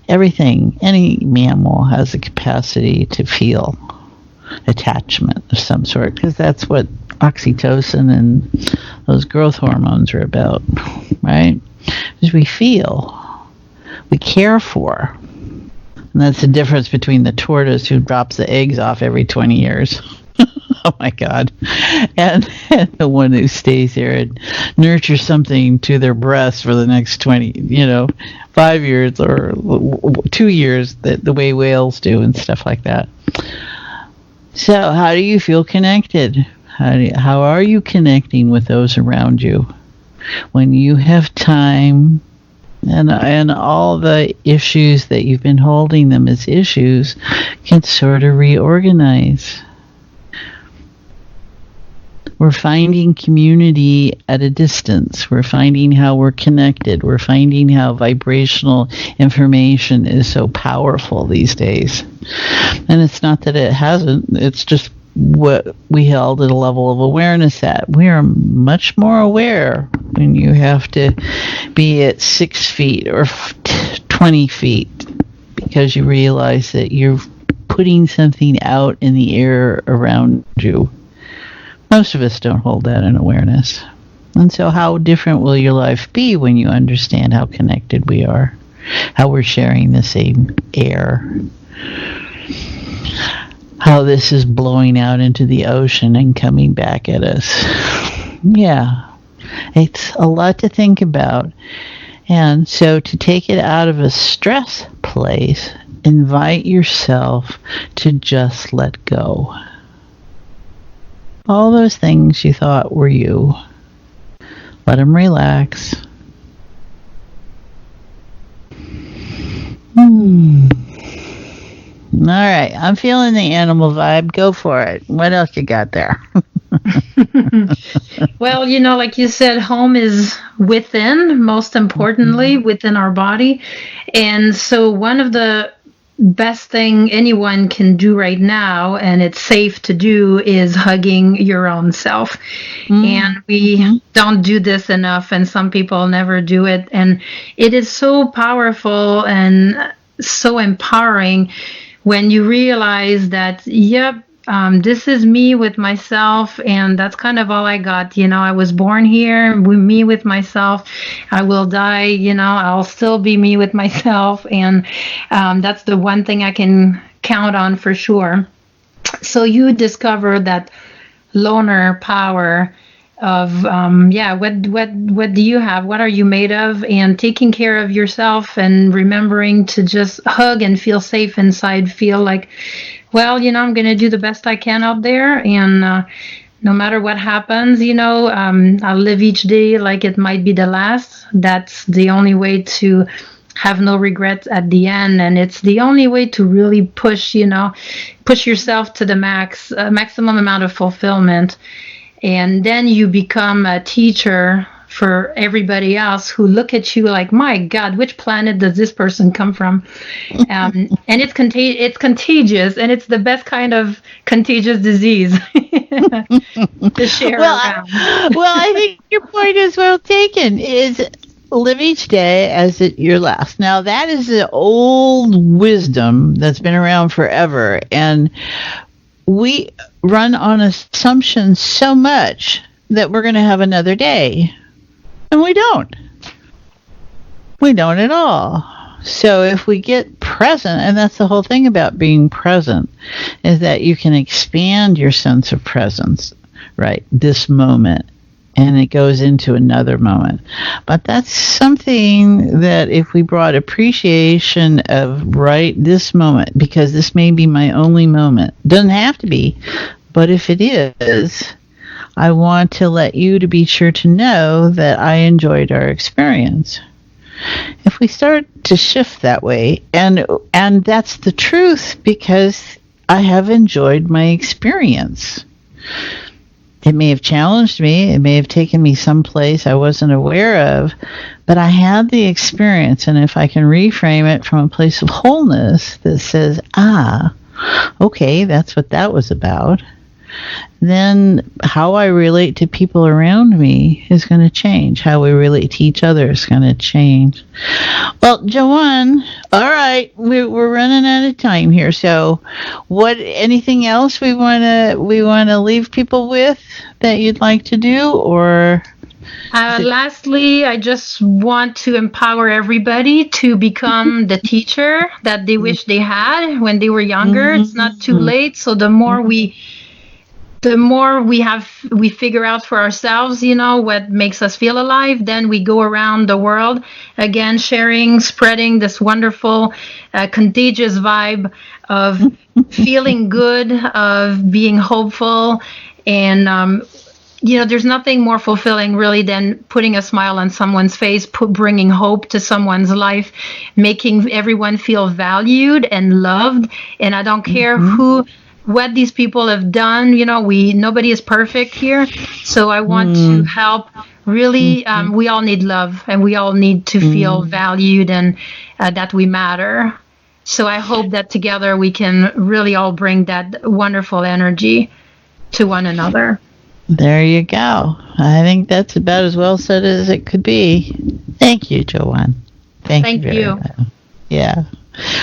Any mammal has the capacity to feel attachment of some sort, because that's what oxytocin and those growth hormones are about, right? Because we feel, we care for. And that's the difference between the tortoise who drops the eggs off every 20 years. Oh my God. And the one who stays there and nurtures something to their breast for the next 5 years or 2 years, the way whales do and stuff like that. So how do you feel connected? How are you connecting with those around you? When you have time and all the issues that you've been holding them as issues can sort of reorganize. We're finding community at a distance. We're finding how we're connected. We're finding how vibrational information is so powerful these days. And it's not that it hasn't. It's just what we held at a level of awareness at. We are much more aware when you have to be at 6 feet or 20 feet, because you realize that you're putting something out in the air around you. Most of us don't hold that in awareness. And so how different will your life be when you understand how connected we are, how we're sharing the same air, how this is blowing out into the ocean and coming back at us. Yeah, it's a lot to think about. And so to take it out of a stress place, invite yourself to just let go. All those things you thought were you, let them relax. All right, I'm feeling the animal vibe. Go for it. What else you got there? Well, like you said, home is within, most importantly, within our body. And so one of the best thing anyone can do right now, and it's safe to do, is hugging your own self. And we don't do this enough, and some people never do it. And it is so powerful and so empowering when you realize that, this is me with myself, and that's kind of all I got. I was born here, me with myself. I will die, I'll still be me with myself. And that's the one thing I can count on for sure. So you discover that loner power of, what do you have? What are you made of? And taking care of yourself and remembering to just hug and feel safe inside, feel like, well, I'm going to do the best I can out there, and no matter what happens, I'll live each day like it might be the last. That's the only way to have no regrets at the end, and it's the only way to really push yourself to the maximum amount of fulfillment. And then you become a teacher for everybody else who look at you like, my God, which planet does this person come from? And it's contagious, and it's the best kind of contagious disease to share around. I think your point is well taken, is live each day as your last. Now, that is the old wisdom that's been around forever, and we run on assumptions so much that we're going to have another day. And we don't. We don't at all. So if we get present, and that's the whole thing about being present, is that you can expand your sense of presence, right? This moment. And it goes into another moment. But that's something that if we brought appreciation of right this moment, because this may be my only moment. Doesn't have to be, but if it is, I want to let you to be sure to know that I enjoyed our experience. If we start to shift that way, and that's the truth, because I have enjoyed my experience. It may have challenged me, it may have taken me someplace I wasn't aware of, but I had the experience, and if I can reframe it from a place of wholeness that says, okay, that's what that was about, then how I relate to people around me is going to change. How we relate to each other is going to change. Well, Joanne, all right, we're running out of time here. So, anything else we want to leave people with that you'd like to do, or? Lastly, I just want to empower everybody to become the teacher that they wish they had when they were younger. It's not too late. So the more we figure out for ourselves, what makes us feel alive, then we go around the world again, sharing, spreading this wonderful, contagious vibe of feeling good, of being hopeful. And, there's nothing more fulfilling really than putting a smile on someone's face, bringing hope to someone's life, making everyone feel valued and loved. And I don't care what these people have done. Nobody is perfect here. So I want to help. Really, we all need love, and we all need to feel valued and that we matter. So I hope that together we can really all bring that wonderful energy to one another. There you go. I think that's about as well said as it could be. Thank you, Joanne. Thank you. Very much. Yeah.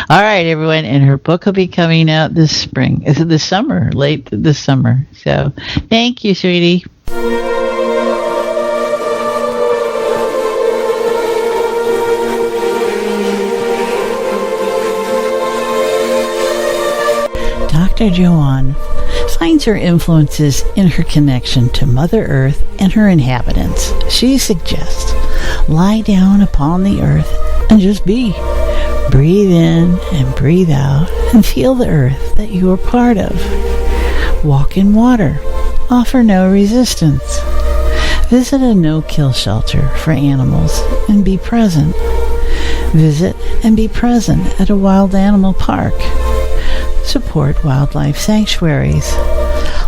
All right, everyone. And her book will be coming out this spring. Is it this summer? Late this summer. So thank you, sweetie. Dr. Joanne finds her influences in her connection to Mother Earth and her inhabitants. She suggests, lie down upon the earth and just be. Breathe in and breathe out and feel the earth that you are part of. Walk in water. Offer no resistance. Visit a no-kill shelter for animals and be present. Visit and be present at a wild animal park. Support wildlife sanctuaries.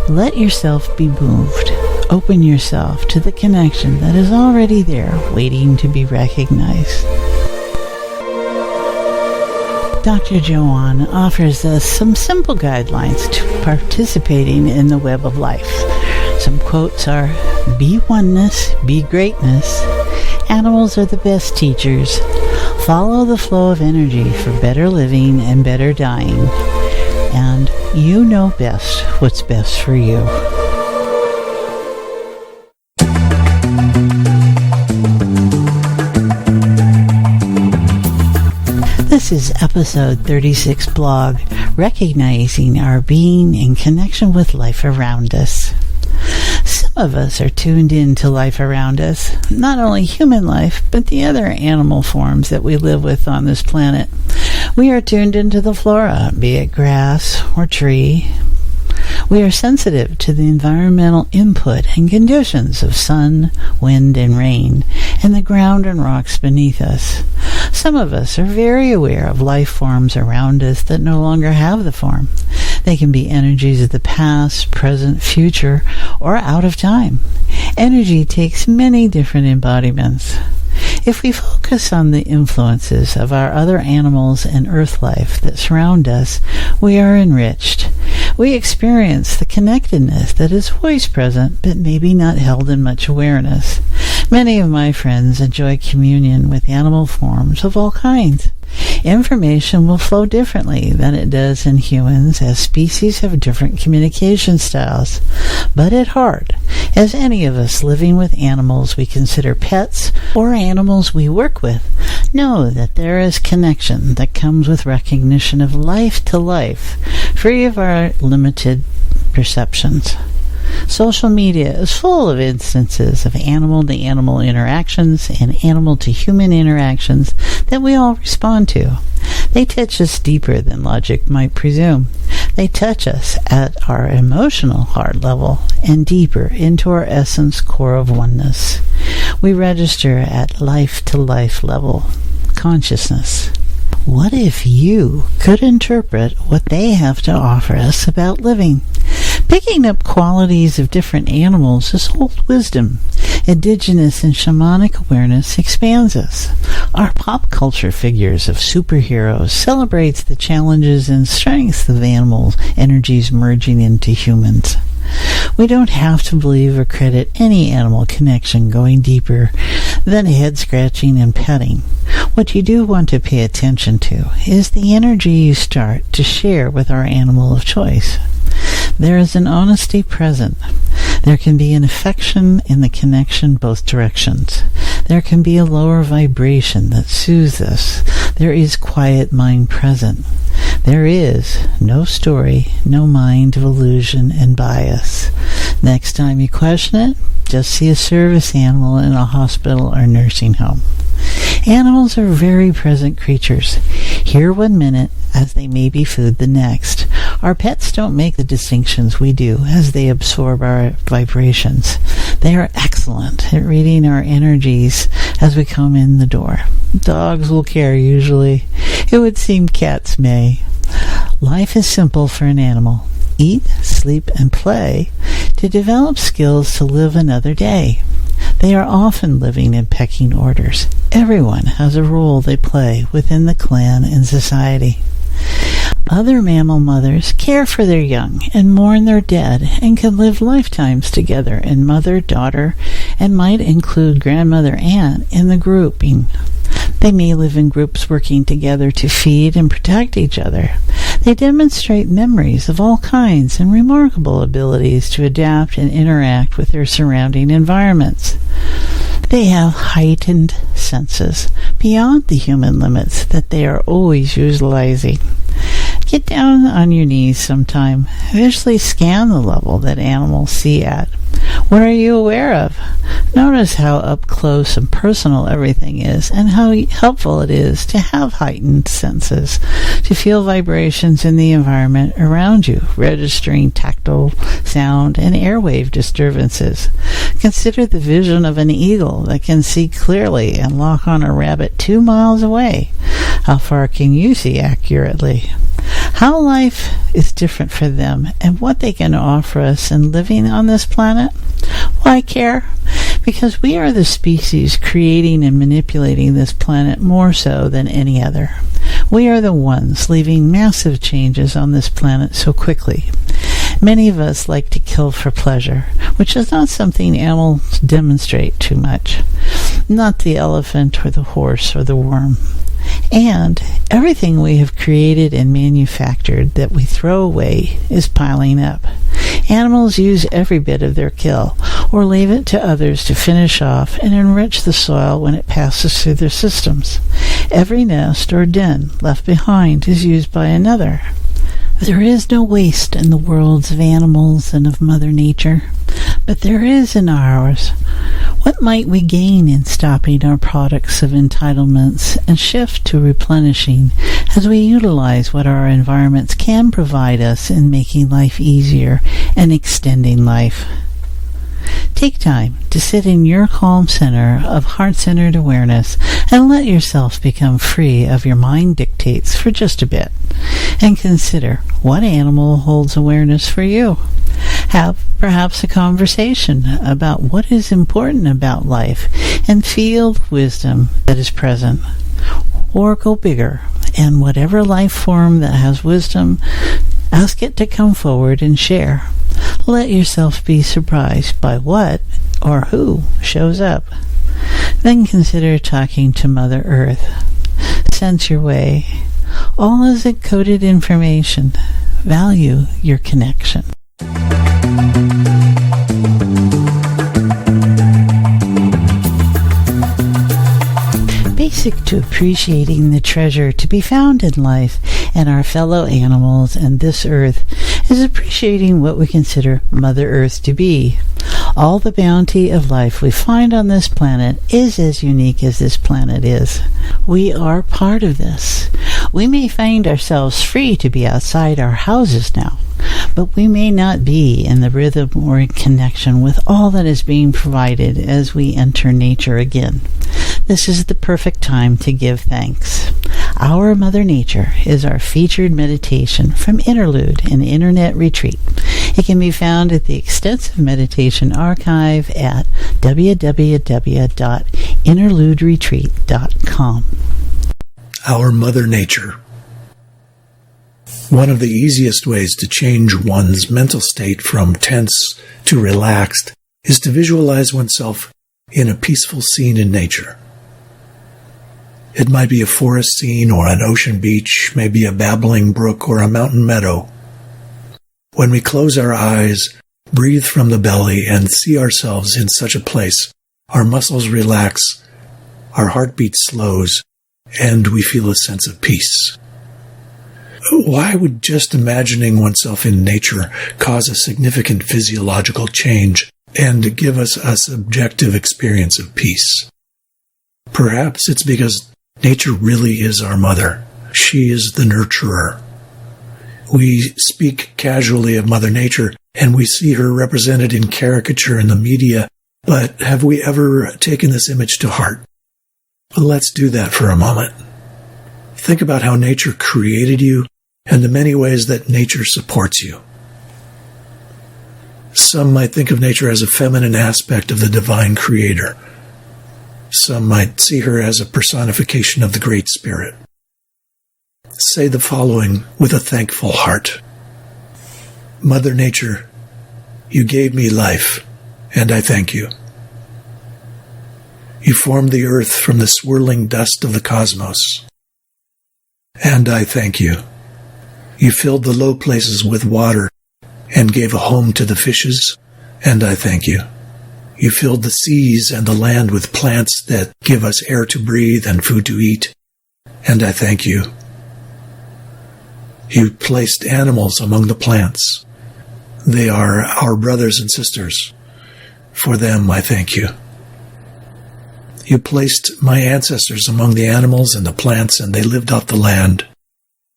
Let yourself be moved. Open yourself to the connection that is already there, waiting to be recognized. Dr. Joanne offers us some simple guidelines to participating in the web of life. Some quotes are, be oneness, be greatness. Animals are the best teachers. Follow the flow of energy for better living and better dying. And you know best what's best for you. This is episode 36 blog, recognizing our being in connection with life around us. Some of us are tuned in to life around us, not only human life, but the other animal forms that we live with on this planet. We are tuned into the flora, be it grass or tree. We are sensitive to the environmental input and conditions of sun, wind, and rain, and the ground and rocks beneath us. Some of us are very aware of life forms around us that no longer have the form. They can be energies of the past, present, future, or out of time. Energy takes many different embodiments. If we focus on the influences of our other animals and earth life that surround us, we are enriched. We experience the connectedness that is always present, but maybe not held in much awareness. Many of my friends enjoy communion with animal forms of all kinds. Information will flow differently than it does in humans, as species have different communication styles. But at heart, as any of us living with animals we consider pets or animals we work with, know that there is connection that comes with recognition of life to life, free of our limited perceptions. Social media is full of instances of animal-to-animal interactions and animal-to-human interactions that we all respond to. They touch us deeper than logic might presume. They touch us at our emotional heart level and deeper into our essence core of oneness. We register at life-to-life level consciousness. What if you could interpret what they have to offer us about living? Picking up qualities of different animals is old wisdom. Indigenous and shamanic awareness expands us. Our pop culture figures of superheroes celebrates the challenges and strengths of animal energies merging into humans. We don't have to believe or credit any animal connection going deeper than head scratching and petting. What you do want to pay attention to is the energy you start to share with our animal of choice. There is an honesty present. There can be an affection in the connection both directions. There can be a lower vibration that soothes us. There is quiet mind present. There is no story, no mind of illusion and bias. Next time you question it, just see a service animal in a hospital or nursing home. Animals are very present creatures, here one minute as they may be food the next. Our pets don't make the distinctions we do as they absorb our vibrations. They are excellent at reading our energies as we come in the door. Dogs will care usually. It would seem cats may. Life is simple for an animal. Eat, sleep, and play to develop skills to live another day. They are often living in pecking orders. Everyone has a role they play within the clan and society. Other mammal mothers care for their young and mourn their dead and can live lifetimes together in mother-daughter and might include grandmother-aunt in the grouping. They may live in groups working together to feed and protect each other. They demonstrate memories of all kinds and remarkable abilities to adapt and interact with their surrounding environments. They have heightened senses beyond the human limits that they are always utilizing. Get down on your knees sometime. Visually scan the level that animals see at. What are you aware of? Notice how up close and personal everything is and how helpful it is to have heightened senses, to feel vibrations in the environment around you, registering tactile, sound, and airwave disturbances. Consider the vision of an eagle that can see clearly and lock on a rabbit 2 miles away. How far can you see accurately? How life is different for them and what they can offer us in living on this planet? Why care? Because we are the species creating and manipulating this planet more so than any other. We are the ones leaving massive changes on this planet so quickly. Many of us like to kill for pleasure, which is not something animals demonstrate too much. Not the elephant or the horse or the worm. And everything we have created and manufactured that we throw away is piling up. Animals use every bit of their kill, or leave it to others to finish off and enrich the soil when it passes through their systems. Every nest or den left behind is used by another. There is no waste in the worlds of animals and of Mother Nature, but there is in ours. What might we gain in stopping our products of entitlements and shift to replenishing as we utilize what our environments can provide us in making life easier and extending life? Take time to sit in your calm center of heart-centered awareness and let yourself become free of your mind dictates for just a bit. And consider what animal holds awareness for you. Have perhaps a conversation about what is important about life and feel the wisdom that is present. Or go bigger, and whatever life form that has wisdom, ask it to come forward and share. Let yourself be surprised by what or who shows up. Then consider talking to Mother Earth. Sense your way. All is encoded information. Value your connection. Basic to appreciating the treasure to be found in life and our fellow animals and this earth is appreciating what we consider Mother Earth to be. All the bounty of life we find on this planet is as unique as this planet is. We are part of this. We may find ourselves free to be outside our houses now, but we may not be in the rhythm or in connection with all that is being provided as we enter nature again. This is the perfect time to give thanks. Our Mother Nature is our featured meditation from Interlude, an internet retreat. It can be found at the extensive meditation archive at www.interluderetreat.com. Our Mother Nature. One of the easiest ways to change one's mental state from tense to relaxed is to visualize oneself in a peaceful scene in nature. It might be a forest scene or an ocean beach, maybe a babbling brook or a mountain meadow. When we close our eyes, breathe from the belly, and see ourselves in such a place, our muscles relax, our heartbeat slows, and we feel a sense of peace. Why would just imagining oneself in nature cause a significant physiological change and give us a subjective experience of peace? Perhaps it's because nature really is our mother. She is the nurturer. We speak casually of Mother Nature, and we see her represented in caricature in the media, but have we ever taken this image to heart? Let's do that for a moment. Think about how nature created you and the many ways that nature supports you. Some might think of nature as a feminine aspect of the divine creator. Some might see her as a personification of the Great Spirit. Say the following with a thankful heart. Mother Nature, you gave me life, and I thank you. You formed the earth from the swirling dust of the cosmos, and I thank you. You filled the low places with water and gave a home to the fishes, and I thank you. You filled the seas and the land with plants that give us air to breathe and food to eat, and I thank you. You placed animals among the plants. They are our brothers and sisters. For them, I thank you. You placed my ancestors among the animals and the plants, and they lived off the land.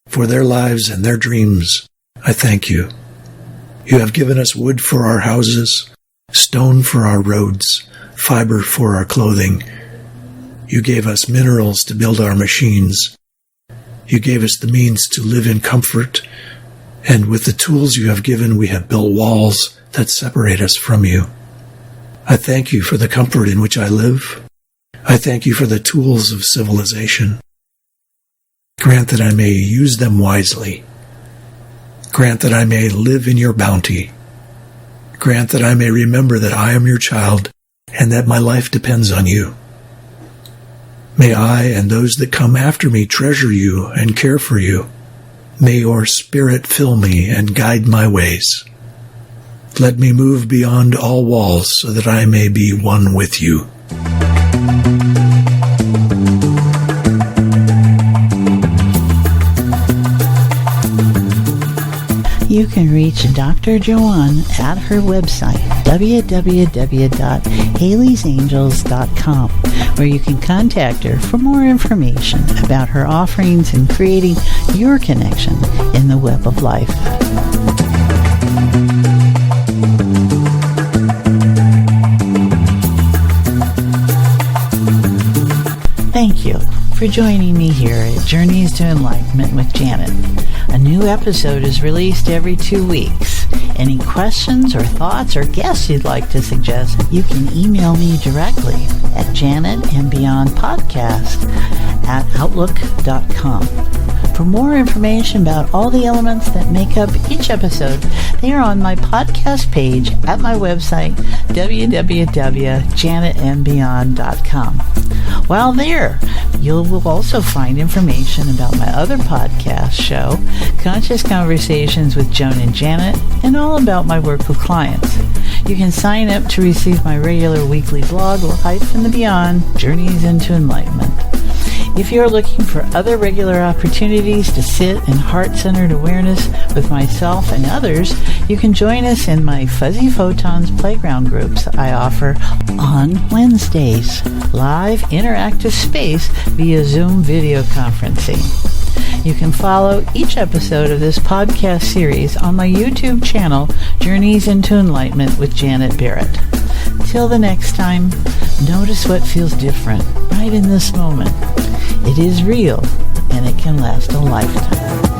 For their lives and their dreams, I thank you. You have given us wood for our houses, stone for our roads, fiber for our clothing. You gave us minerals to build our machines. You gave us the means to live in comfort, and with the tools you have given, we have built walls that separate us from you. I thank you for the comfort in which I live. I thank you for the tools of civilization. Grant that I may use them wisely. Grant that I may live in your bounty. Grant that I may remember that I am your child and that my life depends on you. May I and those that come after me treasure you and care for you. May your spirit fill me and guide my ways. Let me move beyond all walls so that I may be one with you. You can reach Dr. Joanne at her website, www.hayleysangels.com, where you can contact her for more information about her offerings in creating your connection in the web of life. Thank you for joining me here at Journeys to Enlightenment with Janet. A new episode is released every 2 weeks. Any questions or thoughts or guests you'd like to suggest, you can email me directly at janetandbeyondpodcast@outlook.com. For more information about all the elements that make up each episode, they are on my podcast page at my website, www.janetandbeyond.com. While there, you will also find information about my other podcast show, Conscious Conversations with Joan and Janet, and all about my work with clients. You can sign up to receive my regular weekly blog, Life in the Beyond, Journeys into Enlightenment. If you're looking for other regular opportunities to sit in heart-centered awareness with myself and others, you can join us in my Fuzzy Photons playground groups I offer on Wednesdays. Live interactive space via Zoom video conferencing. You can follow each episode of this podcast series on my YouTube channel, Journeys into Enlightenment with Janet Barrett. Till the next time, notice what feels different right in this moment. It is real, and it can last a lifetime.